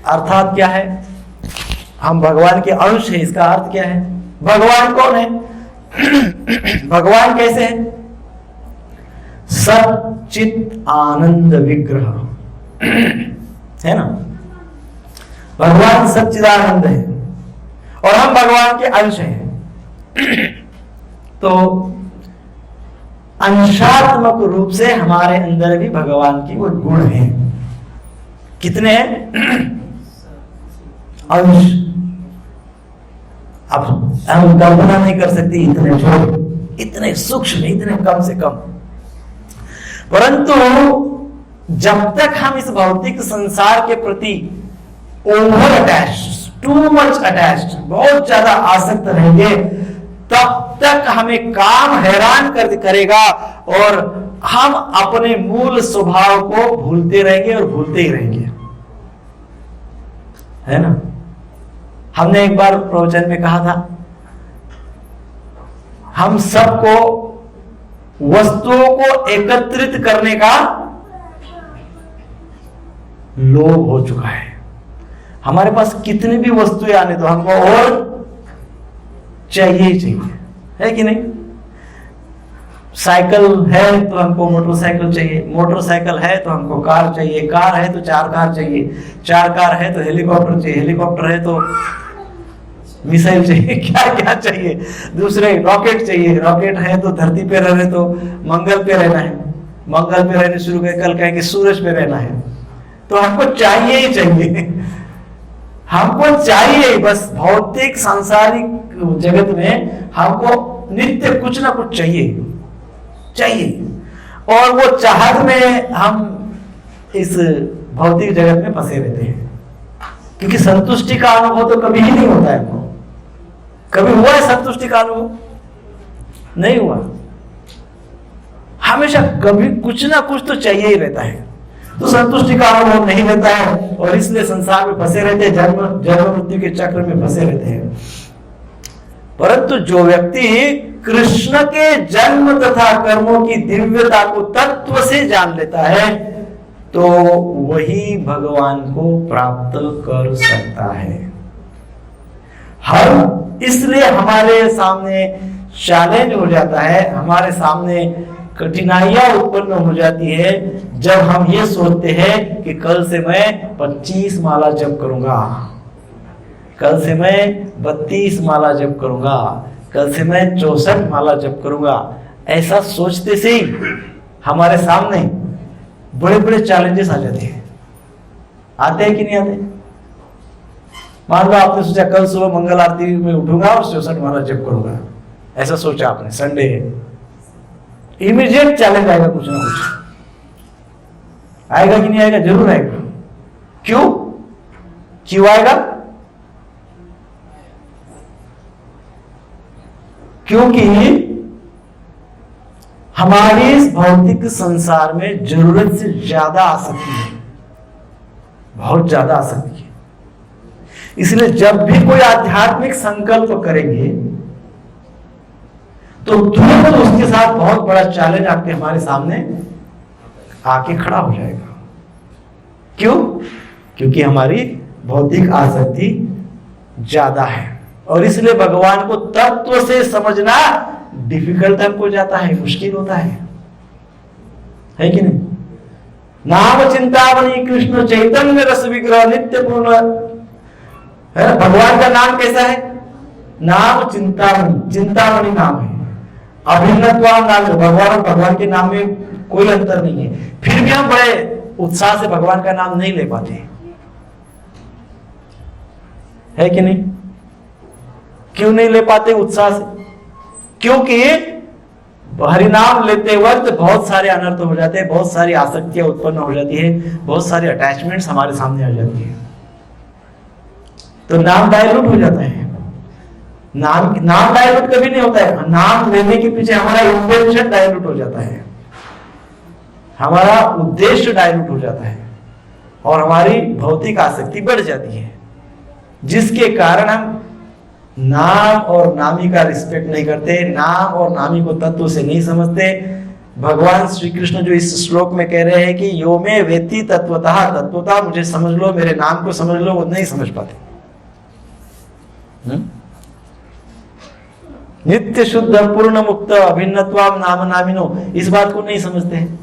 अर्थात क्या है? हम भगवान के अंश है। इसका अर्थ क्या है? भगवान कौन है? भगवान कैसे है? सच्चित आनंद विग्रह है ना। भगवान सच्चिदानंद है और हम भगवान के अंश हैं। तो अंशात्मक रूप से हमारे अंदर भी भगवान की वो गुण है। कितने हैं? अंश। अब हम कल्पना नहीं कर सकते, इतने छोटे, इतने सूक्ष्म, इतने कम से कम। परंतु जब तक हम इस भौतिक संसार के प्रति over attached, too much attached, बहुत ज्यादा आसक्त रहेंगे, तब तक हमें काम हैरान करेगा और हम अपने मूल स्वभाव को भूलते रहेंगे और भूलते ही रहेंगे, है ना। हमने एक बार प्रवचन में कहा था, हम सबको वस्तुओं को एकत्रित करने का लोभ हो चुका है। हमारे पास कितनी भी वस्तुएं आने तो हमको और चाहिए ही चाहिए, है कि नहीं। साइकिल है तो हमको मोटरसाइकिल चाहिए, मोटरसाइकिल है तो हमको कार चाहिए, कार है तो 4 कार चाहिए, 4 कार है तो हेलीकॉप्टर चाहिए, हेलीकॉप्टर है तो मिसाइल चाहिए, क्या क्या चाहिए, दूसरे रॉकेट चाहिए, रॉकेट है तो धरती पे रहे तो मंगल पे रहना है, मंगल पे रहने शुरू कर कल कहेंगे सूरज पे रहना है। तो हमको चाहिए ही चाहिए, हमको चाहिए बस। भौतिक सांसारिक जगत में हमको नित्य कुछ ना कुछ चाहिए और वो चाहत में हम इस भौतिक जगत में फंसे रहते हैं, क्योंकि संतुष्टि का अनुभव तो कभी ही नहीं होता है। हमको कभी हुआ है संतुष्टि का अनुभव? नहीं हुआ। हमेशा कभी कुछ ना कुछ तो चाहिए ही रहता है, तो संतुष्टि का अनुभव नहीं रहता है और इसलिए संसार में फंसे रहते हैं, जन्म मृत्यु के चक्र में फंसे रहते हैं। परंतु जो व्यक्ति कृष्ण के जन्म तथा कर्मों की दिव्यता को तत्व से जान लेता है तो वही भगवान को प्राप्त कर सकता है। हम इसलिए हमारे सामने चैलेंज हो जाता है, हमारे सामने कठिनाइयां उत्पन्न हो जाती है जब हम ये सोचते हैं कि कल से मैं 25 माला जप करूंगा, कल से मैं 32 माला जप करूंगा, कल से मैं 64 माला जप करूंगा। ऐसा सोचते से ही हमारे सामने बड़े बड़े चैलेंजेस आ जाते हैं। आते हैं कि नहीं आते? मान लो आपने सोचा कल सुबह मंगल आरती में उठूंगा और 64 माला जप करूंगा, ऐसा सोचा आपने, संडे है, इमीडिएट चैलेंज आएगा, कुछ ना कुछ आएगा कि नहीं आएगा? जरूर आएगा। क्यों? क्यों आएगा? क्योंकि हमारी इस भौतिक संसार में जरूरत से ज्यादा आसक्ति है, बहुत ज्यादा आसक्ति है। इसलिए जब भी कोई आध्यात्मिक संकल्प करेंगे तो तुरंत उसके साथ बहुत बड़ा चैलेंज आपके हमारे सामने आके खड़ा हो जाएगा। क्यों? क्योंकि हमारी भौतिक आसक्ति ज्यादा है और इसलिए भगवान को तत्व से समझना डिफिकल्ट हमको जाता है, मुश्किल होता है कि नहीं? नाम चिंतामणि कृष्ण चैतन्य रस विग्रह नित्य पूर्ण है। भगवान का नाम कैसा है? नाम चिंतामणि, चिंतामणि नाम है, अभिन्नत्वाम नाम है। भगवान और भगवान के नाम में कोई अंतर नहीं है, फिर भी हम बड़े उत्साह से भगवान का नाम नहीं ले पाते, है कि नहीं? क्यों नहीं ले पाते उत्साह से? क्योंकि हरिनाम लेते वक्त बहुत सारे अनर्थ हो जाते हैं, बहुत सारी आसक्तियां उत्पन्न हो जाती है, बहुत सारे अटैचमेंट्स हमारे सामने आ जाती है, तो नाम डायलूट हो जाता है। नाम डायलूट कभी नहीं होता है, नाम लेने के पीछे हमारा इंटेंशन डायलूट हो जाता है, हमारा उद्देश्य डायलूट हो जाता है और हमारी भौतिक आसक्ति बढ़ जाती है, जिसके कारण हम नाम और नामी का रिस्पेक्ट नहीं करते, नाम और नामी को तत्व से नहीं समझते। भगवान श्री कृष्ण जो इस श्लोक में कह रहे हैं कि यो में वेत्ति तत्वतः, तत्वतः मुझे समझ लो, मेरे नाम को समझ लो, वो नहीं समझ पाते। नित्य शुद्ध पूर्ण मुक्त अभिन्नत्वाम नाम नामिनो, इस बात को नहीं समझते हैं।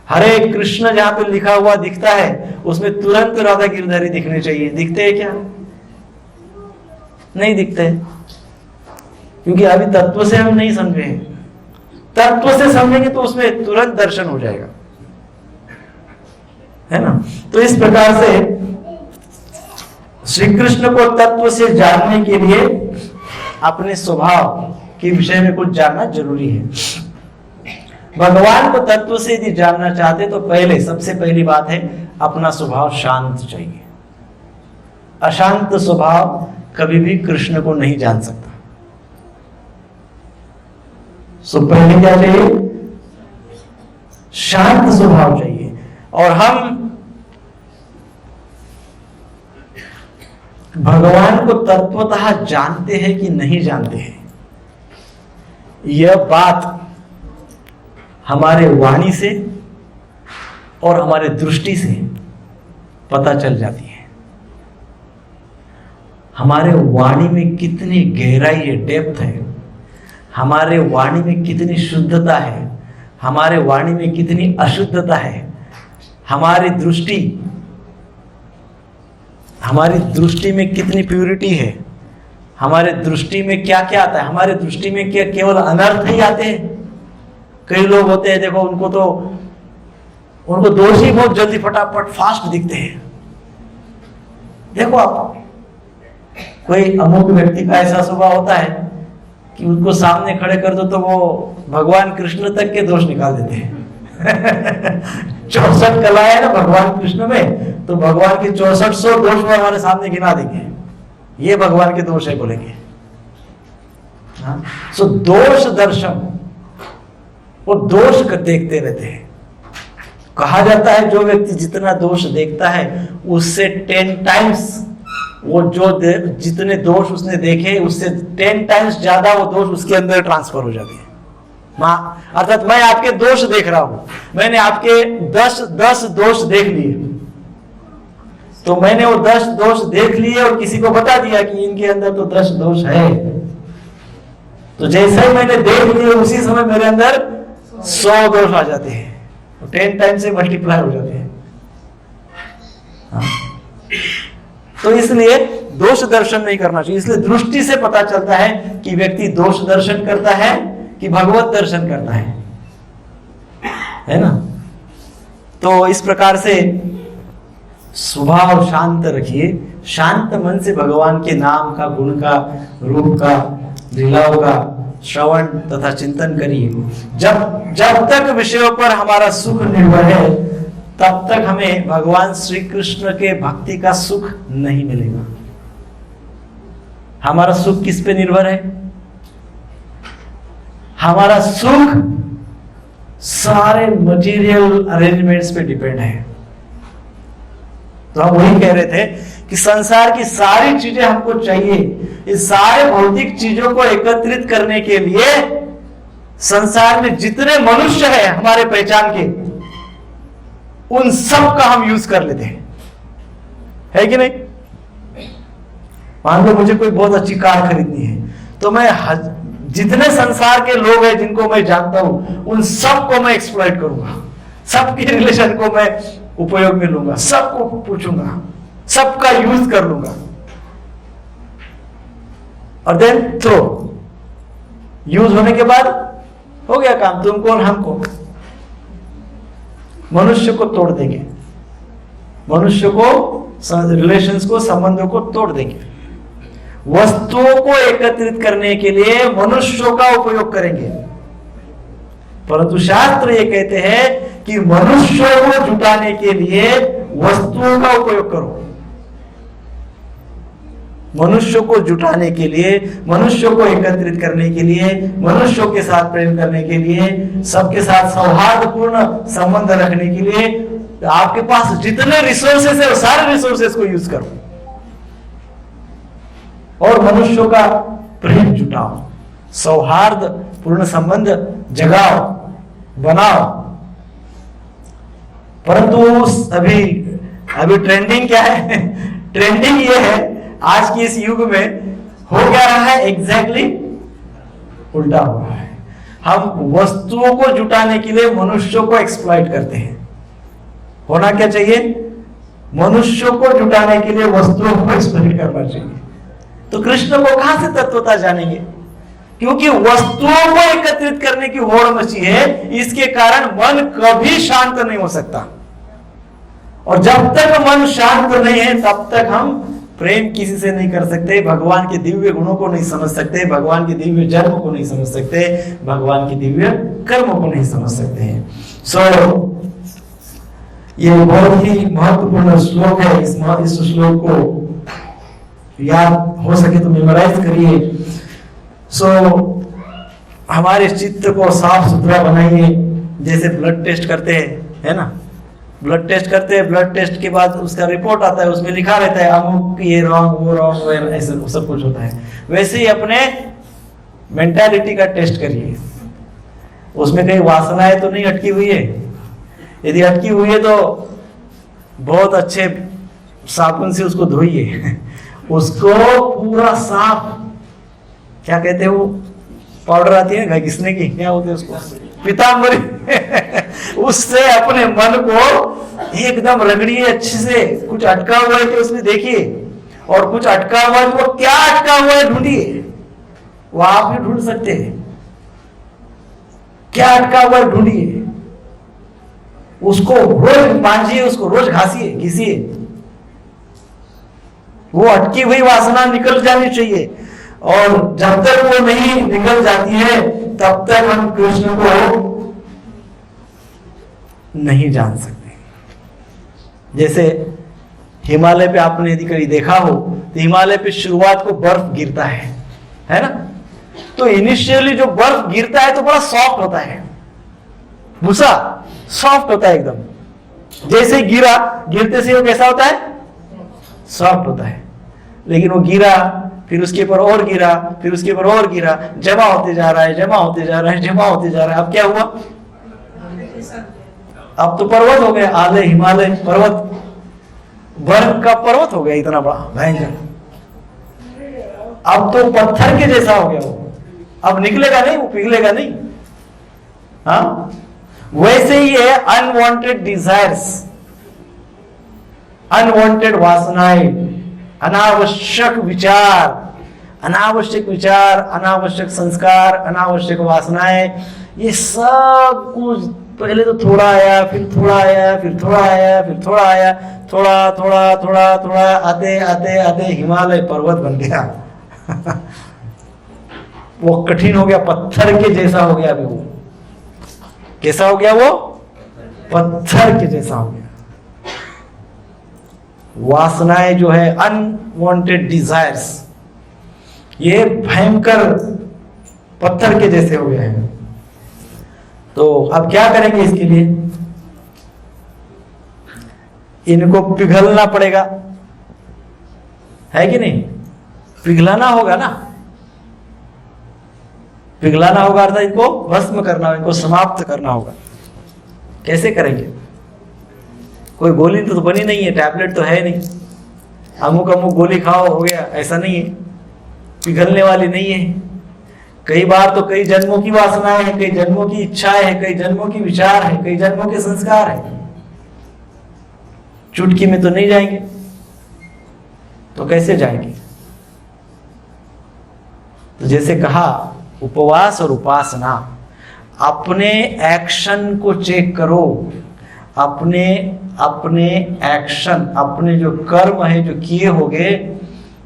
हरे कृष्ण जहां पे लिखा हुआ दिखता है उसमें तुरंत राधा गिरधारी दिखने चाहिए, दिखते हैं क्या? नहीं दिखते, क्योंकि अभी तत्व से हम नहीं समझे हैं। तत्व से समझेंगे तो उसमें तुरंत दर्शन हो जाएगा, है ना? तो इस प्रकार से श्री कृष्ण को तत्व से जानने के लिए अपने स्वभाव के विषय में कुछ जानना जरूरी है। भगवान को तत्व से यदि जानना चाहते तो पहले, सबसे पहली बात है, अपना स्वभाव शांत चाहिए। अशांत स्वभाव कभी भी कृष्ण को नहीं जान सकता। सो पहले क्या चाहिए? शांत स्वभाव चाहिए। और हम भगवान को तत्वतः जानते हैं कि नहीं जानते हैं, यह बात हमारे वाणी से और हमारे दृष्टि से पता चल जाती है। हमारे वाणी में कितनी गहराई है, डेप्थ है, हमारे वाणी में कितनी शुद्धता है, हमारे वाणी में कितनी अशुद्धता है, हमारी दृष्टि में कितनी प्यूरिटी है, हमारे दृष्टि में क्या क्या आता है। हमारे दृष्टि में क्या केवल अनर्थ ही आते हैं? कई लोग होते हैं, देखो उनको दोष ही बहुत जल्दी फटाफट फास्ट दिखते हैं। देखो आप, कोई अमुक व्यक्ति का ऐसा स्वभाव होता है कि उनको सामने खड़े कर दो तो वो भगवान कृष्ण तक के दोष निकाल देते हैं। 64 कला है ना भगवान कृष्ण में, तो भगवान के 6400 दोष वो हमारे सामने गिना देंगे, ये भगवान के दोष है बोलेंगे। सो दोष दर्शन, वो दोष देखते रहते हैं। कहा जाता है जो व्यक्ति जितना दोष देखता है उससे 10 टाइम्स वो जितने दोष उसने देखे उससे 10 टाइम्स ज्यादा वो दोष उसके अंदर ट्रांसफर हो जाते हैं। अर्थात मैं आपके दोष देख रहा हूं, मैंने आपके 10 दोष देख लिए, तो मैंने वो 10 दोष देख लिए और किसी को बता दिया कि इनके अंदर तो 10 दोष है, तो जैसे ही मैंने देख लिए उसी समय मेरे अंदर 100 दोष आ जाते हैं, 10 टाइम से मल्टीप्लाई हो जाते हैं। हाँ। तो इसलिए दोष दर्शन नहीं करना चाहिए। इसलिए दृष्टि से पता चलता है कि व्यक्ति दोष दर्शन करता है कि भगवत दर्शन करता है ना। तो इस प्रकार से स्वभाव शांत रखिए, शांत मन से भगवान के नाम का, गुण का, रूप का, लीलाओं का श्रवण तथा चिंतन करिए। जब तक विषयों पर हमारा सुख निर्भर है तब तक हमें भगवान श्री कृष्ण के भक्ति का सुख नहीं मिलेगा। हमारा सुख किस पे निर्भर है? हमारा सुख सारे मटेरियल अरेंजमेंट्स पे डिपेंड है। तो हम वही कह रहे थे कि संसार की सारी चीजें हमको चाहिए। इस सारे भौतिक चीजों को एकत्रित करने के लिए संसार में जितने मनुष्य हैं हमारे पहचान के, उन सब का हम यूज कर लेते हैं, है कि नहीं? मान लो मुझे कोई बहुत अच्छी कार खरीदनी है, तो मैं जितने संसार के लोग हैं जिनको मैं जानता हूं उन सबको मैं एक्सप्लॉइट करूंगा, सबके रिलेशन को मैं उपयोग में लूंगा, सबको पूछूंगा, सबका यूज कर लूंगा, और देन थ्रो। यूज होने के बाद हो गया काम, तुमको और हमको। मनुष्य को तोड़ देंगे, मनुष्य को, रिलेशंस को, संबंधों को तोड़ देंगे। वस्तुओं को एकत्रित करने के लिए मनुष्यों का उपयोग करेंगे, परंतु शास्त्र ये कहते हैं कि मनुष्यों को जुटाने के लिए वस्तुओं का उपयोग करो। मनुष्यों को जुटाने के लिए, मनुष्यों को एकत्रित करने के लिए, मनुष्यों के साथ प्रेम करने के लिए, सबके साथ सौहार्दपूर्ण संबंध रखने के लिए आपके पास जितने रिसोर्सेस है वो सारे रिसोर्सेस को यूज करो और मनुष्यों का प्रेम जुटाओ, सौहार्द पूर्ण संबंध जगाओ, बनाओ। परंतु अभी ट्रेंडिंग क्या है? ट्रेंडिंग ये है आज के इस युग में हो क्या रहा है, एग्जैक्टली उल्टा हो रहा है। हम वस्तुओं को जुटाने के लिए मनुष्यों को एक्सप्लॉइट करते हैं। होना क्या चाहिए? मनुष्यों को जुटाने के लिए वस्तुओं को एक्सप्लॉइट करना चाहिए। तो कृष्ण को कहां से तत्वता जानेंगे? क्योंकि वस्तुओं को एकत्रित करने की होड़ मची है, इसके कारण मन कभी शांत नहीं हो सकता। और जब तक मन शांत नहीं है तब तक हम प्रेम किसी से नहीं कर सकते, भगवान के दिव्य गुणों को नहीं समझ सकते, भगवान के दिव्य जन्म को नहीं समझ सकते, भगवान के दिव्य कर्मों को नहीं समझ सकते हैं। ये बहुत ही महत्वपूर्ण श्लोक है। इस श्लोक को याद हो सके तो मेमोराइज करिए। हमारे चित्त को साफ सुथरा बनाइए। जैसे ब्लड टेस्ट करते हैं, है ना, ब्लड टेस्ट करते हैं, ब्लड टेस्ट के बाद उसका रिपोर्ट आता है, उसमें लिखा रहता है अमुक ये रॉन्ग, वो रॉन्ग, ऐसे सब कुछ होता है। वैसे ही अपने मेंटालिटी का टेस्ट करिए, उसमें कहीं वासनाएं तो नहीं अटकी हुई है। यदि अटकी हुई है तो बहुत अच्छे साबुन से उसको धोइए, उसको पूरा साफ, क्या कहते हैं वो पाउडर आती है घिसने की, क्या होते हैं उसको, पीतांबरी उससे अपने मन को एकदम रगड़िए अच्छे से। कुछ अटका हुआ है तो उसमें देखिए, और कुछ अटका हुआ है तो क्या अटका हुआ है ढूंढिए, वो आप भी ढूंढ सकते हैं। क्या अटका हुआ है ढूंढिए, उसको रोज मांझिए, उसको रोज घिसिए। वो अटकी हुई वासना निकल जानी चाहिए, और जब तक वो नहीं निकल जाती है तब तक हम कृष्ण को नहीं जान सकते। जैसे हिमालय पे आपने यदि कभी देखा हो तो हिमालय पे शुरुआत को बर्फ गिरता है ना। तो इनिशियली जो बर्फ गिरता है तो बड़ा सॉफ्ट होता है, भूसा सॉफ्ट होता है एकदम। जैसे गिरते से वो कैसा होता है, सॉफ्ट होता है। लेकिन वो गिरा, फिर उसके ऊपर और गिरा, फिर उसके ऊपर और गिरा, जमा होते जा रहा है, जमा होते जा रहा है, जमा होते जा रहा है। अब क्या हुआ? अब तो पर्वत हो गए, आले हिमालय पर्वत बर्फ का पर्वत हो गया इतना बड़ा भयंकर। अब तो पत्थर के जैसा हो गया वो, अब निकलेगा नहीं, वो पिघलेगा नहीं। हाँ, वैसे ही है अनवांटेड डिजायर्स, अनवांटेड वासनाएं, अनावश्यक विचार, अनावश्यक विचार, अनावश्यक संस्कार, अनावश्यक वासनाएं, ये सब कुछ पहले तो थोड़ा आया, फिर थोड़ा आया, फिर थोड़ा आया, फिर थोड़ा आया, थोड़ा थोड़ा थोड़ा थोड़ा आते आते आते हिमालय पर्वत बन गया। वो कठिन हो गया, पत्थर के जैसा हो गया। अभी वो कैसा हो गया? वो पत्थर के जैसा हो गया। वासनाएं जो है, अनवांटेड डिजायर्स, ये भयंकर पत्थर के जैसे हो गए हैं। तो अब क्या करेंगे इसके लिए? इनको पिघलना पड़ेगा, है कि नहीं? पिघलाना होगा ना, पिघलाना होगा अर्थात इनको भस्म करना होगा, इनको समाप्त करना होगा। कैसे करेंगे? कोई गोली तो बनी नहीं है, टैबलेट तो है नहीं, अमुक अमुक गोली खाओ हो गया, ऐसा नहीं है, पिघलने वाली नहीं है। कई बार तो कई जन्मों की वासनाएं हैं, कई जन्मों की इच्छाएं हैं, कई जन्मों की विचार है, कई जन्मों के संस्कार है। चुटकी में तो नहीं जाएंगे, तो कैसे जाएंगे? तो जैसे कहा, उपवास और उपासना, अपने एक्शन को चेक करो, अपने अपने एक्शन, अपने जो कर्म है जो किए होंगे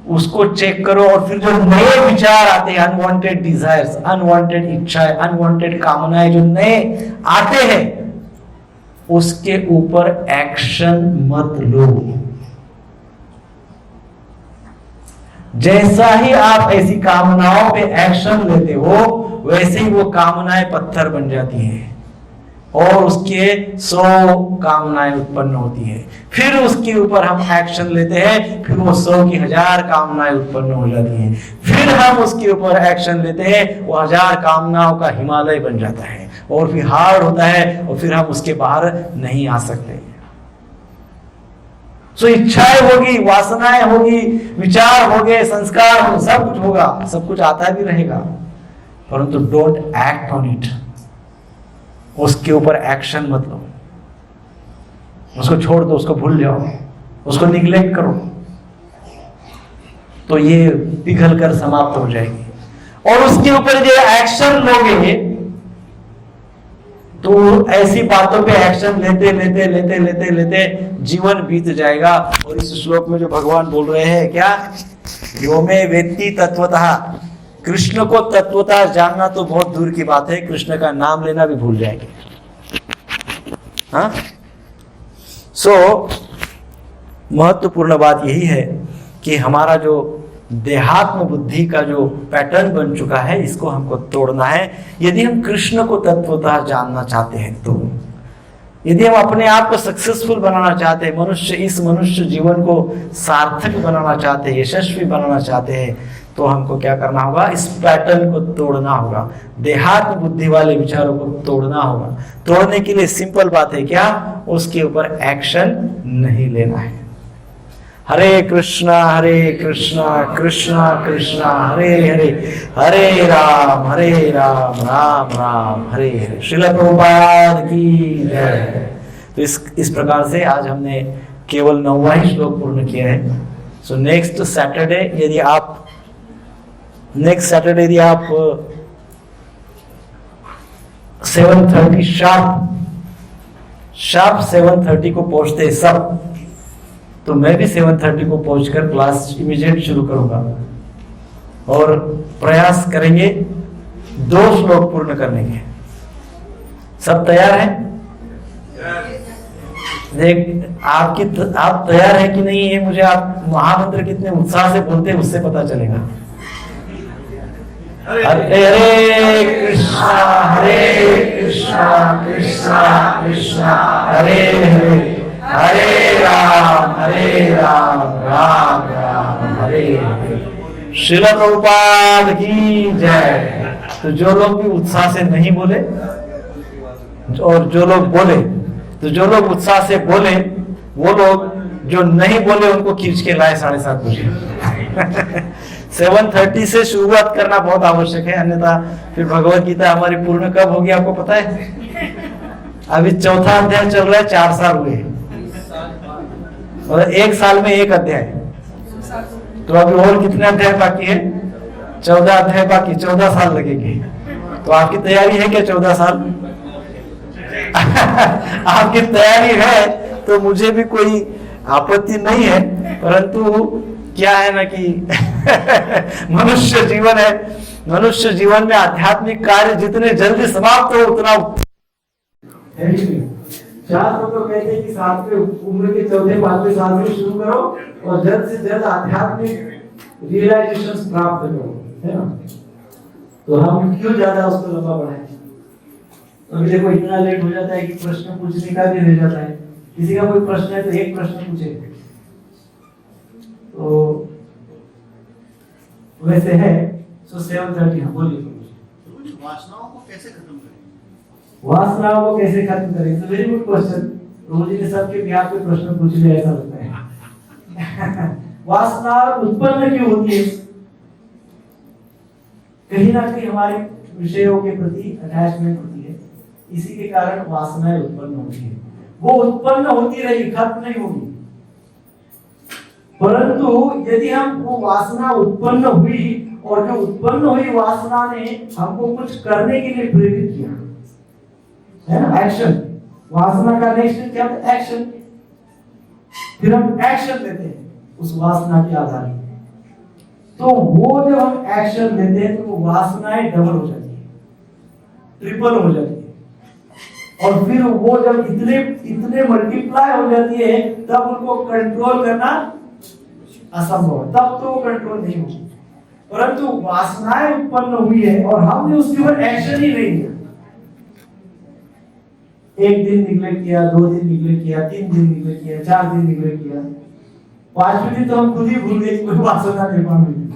उसको चेक करो, और फिर जो नए विचार आते हैं, अनवांटेड डिजायर्स, अनवांटेड इच्छाएं, अनवांटेड कामनाएं जो नए आते हैं, उसके ऊपर एक्शन मत लो। जैसा ही आप ऐसी कामनाओं पे एक्शन लेते हो, वैसे ही वो कामनाएं पत्थर बन जाती हैं और उसके 100 कामनाएं उत्पन्न होती है। फिर उसके ऊपर हम एक्शन लेते हैं, फिर वो 100 की 1000 कामनाएं उत्पन्न हो जाती हैं। फिर हम उसके ऊपर एक्शन लेते हैं, वो 1000 कामनाओं का हिमालय बन जाता है और फिर हार्ड होता है, और फिर हम उसके बाहर नहीं आ सकते। सो इच्छाएं होगी, वासनाएं होगी, विचार हो गए, संस्कार हो, सब कुछ होगा, सब कुछ आता भी रहेगा, परंतु डोंट एक्ट ऑन इट। उसके ऊपर एक्शन मत लो, उसको छोड़ दो, उसको भूल जाओ, उसको निग्लेक्ट करो, तो ये पिघल कर समाप्त हो जाएगी। और उसके ऊपर जो एक्शन लोगे, तो ऐसी बातों पे एक्शन लेते लेते लेते लेते लेते जीवन बीत जाएगा। और इस श्लोक में जो भगवान बोल रहे हैं क्या, यो में वेत्ति तत्वतः, कृष्ण को तत्वतः जानना तो बहुत दूर की बात है, कृष्ण का नाम लेना भी भूल जाएंगे। हाँ, सो महत्वपूर्ण बात यही है कि हमारा जो देहात्म बुद्धि का जो पैटर्न बन चुका है, इसको हमको तोड़ना है। यदि हम कृष्ण को तत्वतः जानना चाहते हैं, तो यदि हम अपने आप को सक्सेसफुल बनाना चाहते हैं, इस मनुष्य जीवन को सार्थक बनाना चाहते हैं, यशस्वी बनाना चाहते हैं, तो हमको क्या करना होगा? इस पैटर्न को तोड़ना होगा, देहात्म बुद्धि वाले विचारों को तोड़ना होगा। तोड़ने के लिए सिंपल बात है क्या? उसके ऊपर एक्शन नहीं लेना है। हरे कृष्णा कृष्णा कृष्णा हरे हरे, हरे राम राम राम हरे हरे। श्रील प्रभुपाद की जय। तो इस प्रकार से आज हमने केवल 9वां ही श्लोक पूर्ण किया है। सो नेक्स्ट सैटरडे यदि आप 7:30 शार्प 7:30 को पहुंचते हैं सब, तो मैं भी 7:30 को पहुंचकर क्लास इमीडिएट शुरू करूंगा और प्रयास करेंगे 2 श्लोक पूर्ण करने के। सब तैयार हैं? आप तैयार है कि नहीं है, मुझे आप महामंत्र कितने उत्साह से बोलते हैं उससे पता चलेगा। हरे हरे कृष्णा कृष्णा कृष्णा हरे हरे, हरे राम राम राम हरे हरे। श्रील प्रभुपाद की जय। तो जो लोग भी उत्साह से नहीं बोले और जो लोग बोले, तो जो लोग उत्साह से बोले वो लोग जो नहीं बोले उनको खींच के लाए 7:30 बजे। 7:30 से शुरुआत करना बहुत आवश्यक है, अन्यथा फिर भगवत गीता हमारी पूर्ण कब होगी आपको पता है? अभी 4था अध्याय चल रहा है, 4 साल हुए और 1 साल में 1 अध्याय, तो अभी और कितने अध्याय बाकी है? 14 अध्याय बाकी, 14 साल लगेंगे। तो आपकी तैयारी है क्या 14 साल? आपकी तैयारी है तो मुझे भी कोई आपत्ति नहीं है, परंतु क्या है ना कि मनुष्य जीवन है, मनुष्य जीवन में आध्यात्मिक कार्य जितने जल्दी समाप्त हो उतना। शास्त्र तो कहते हैं कि 7वीं उम्र के 4थे-5वें साल में शुरू करो और जल्द से जल्द आध्यात्मिक रियलाइजेशन प्राप्त करो, है ना? तो हम क्यों ज्यादा उसको लंबा बढ़ाएं? अभी देखो इतना लेट हो जाता है कि प्रश्न पूछने का भी रह जाता है। किसी का कोई प्रश्न है तो एक प्रश्न पूछे। तो वैसे है, सो 7:30 हम बोलिए। वासनाओं को कैसे खत्म करें? वासनाओं को कैसे खत्म करें? तो वेरी गुड क्वेश्चन। प्रभु जी ने सबके बिहार पे प्रश्न पूछ लिया, ऐसा लगता है। वासना उत्पन्न क्यों होती है? कहीं ना कहीं हमारे विषयों के प्रति अटैचमेंट होती है, इसी के कारण वासनाएं उत्पन्न होती है। वो उत्पन्न होती रही, खत्म नहीं होगी। परंतु यदि हम वो वासना उत्पन्न हुई और जो उत्पन्न हुई वासना ने हमको कुछ करने के लिए प्रेरित किया, है ना? एक्शन। वासना का नेक्स्ट क्या है? एक्शन। फिर हम एक्शन लेते हैं उस वासना के आधार पर। तो वो जब हम एक्शन लेते हैं तो वो वासनाएं डबल हो जाती है, ट्रिपल हो जाती है, और फिर वो जब इतने मल्टीप्लाई हो जाती है तब उनको कंट्रोल करना असंभव है, तब तो वो कंट्रोल नहीं होगी। परंतु वासनाएं उत्पन्न हुई है और हमने उसके ऊपर एक्शन ही नहीं लिया। 1 दिन निग्लेक्ट किया, 2 दिन निग्लेक्ट किया, 3 दिन निग्लेक्ट किया, 4 दिन निग्लेक्ट किया, 5वें दिन तो हम खुद ही भूल गए कोई वासना नहीं पानी।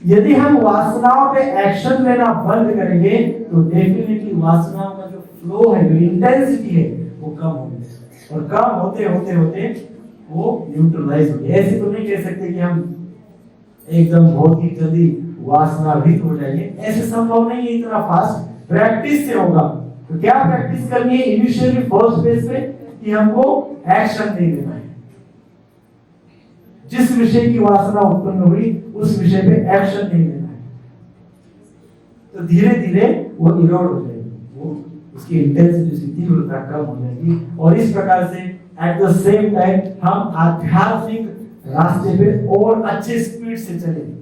यदि हम वासनाओं पे एक्शन लेना बंद करेंगे तो डेफिनेटली वासनाओं का जो फ्लो है, जो इंटेंसिटी है, वो कम होगी और कम होते होते होते वो न्यूट्रलाइज होगी। ऐसे तो नहीं कह सकते कि हम एकदम बहुत ही जल्दी वासना रहित हो जाएंगे, ऐसे संभव नहीं है इतना फास्ट। प्रैक्टिस से होगा। तो क्या प्रैक्टिस करनी है? इनिशियली फर्स्ट फेज पे कि हमको एक्शन नहीं लेना है। जिस विषय की वासना उत्पन्न हुई उस विषय पे एक्शन नहीं लेना है, तो धीरे धीरे वो इरोड हो जाएगी, वो उसकी इंटेंसिटी, तीव्रता कम हो जाएगी। और इस प्रकार से एट द सेम टाइम हम आध्यात्मिक रास्ते पे और अच्छे स्पीड से चलेंगे।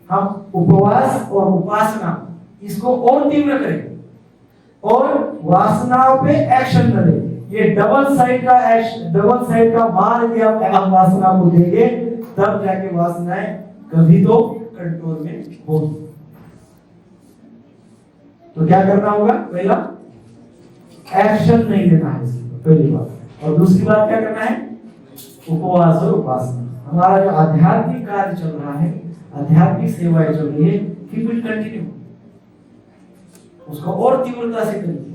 हम उपवास और उपासना इसको और तीव्र करेंगे और वासनाओं पे एक्शन करेंगे। ये डबल साइड का एक्शन, डबल साइड का मार यदि हम वासना को देंगे तब जाके वासनाएं कभी तो कंट्रोल में होगी। तो क्या करना होगा? पहला एक्शन नहीं लेना है, पहली बात। और दूसरी बात क्या करना है? उपवास और उपासना। हमारा जो आध्यात्मिक कार्य चल रहा है, आध्यात्मिक सेवाएं चल रही है, कीप इट कंटिन्यू, उसको और तीव्रता से करिए।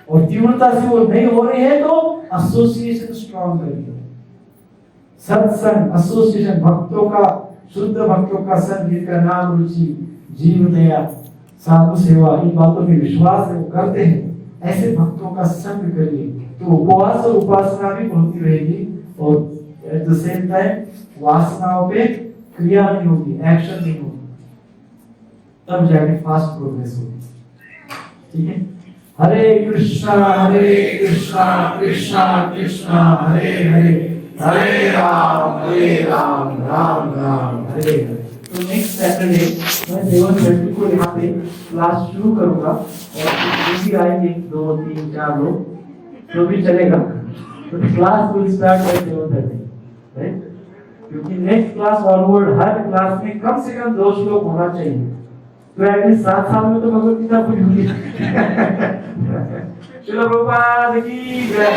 और तीव्रता से वो नहीं हो रही है तो एसोसिएशन स्ट्रॉन्ग करिए। सत्संग, एसोसिएशन, भक्तों का, शुद्ध भक्तों का संग, जिनका नाम, रुचि, जीव दया, साधु सेवा, इन बातों में विश्वास है, वो करते हैं, ऐसे भक्तों का संग करिए। तो उपवास और उपासना भी बढ़ती रहेगी और एट द सेम टाइम वासनाओं पे क्रिया नहीं होगी, एक्शन नहीं होगी, तब जाके फास्ट प्रोग्रेस होगी। ठीक है? हरे कृष्णा कृष्णा कृष्णा हरे हरे, हरे राम राम राम हरे हरे। तो नेक्स्ट सैटरडे मैं 7:30 को यहाँ पे क्लास शुरू करूंगा और जो भी आएंगे 2, 3, 4 लोग जो भी चलेगा, तो class will start by 7:30, right? क्योंकि नेक्स्ट क्लास ऑनवर्ड हर क्लास में कम से कम 2 श्लोक होना चाहिए। तो एटलीस्ट 7 साल में तो भगवत गीता पूरी होगी। श्रील प्रभुपाद की जय।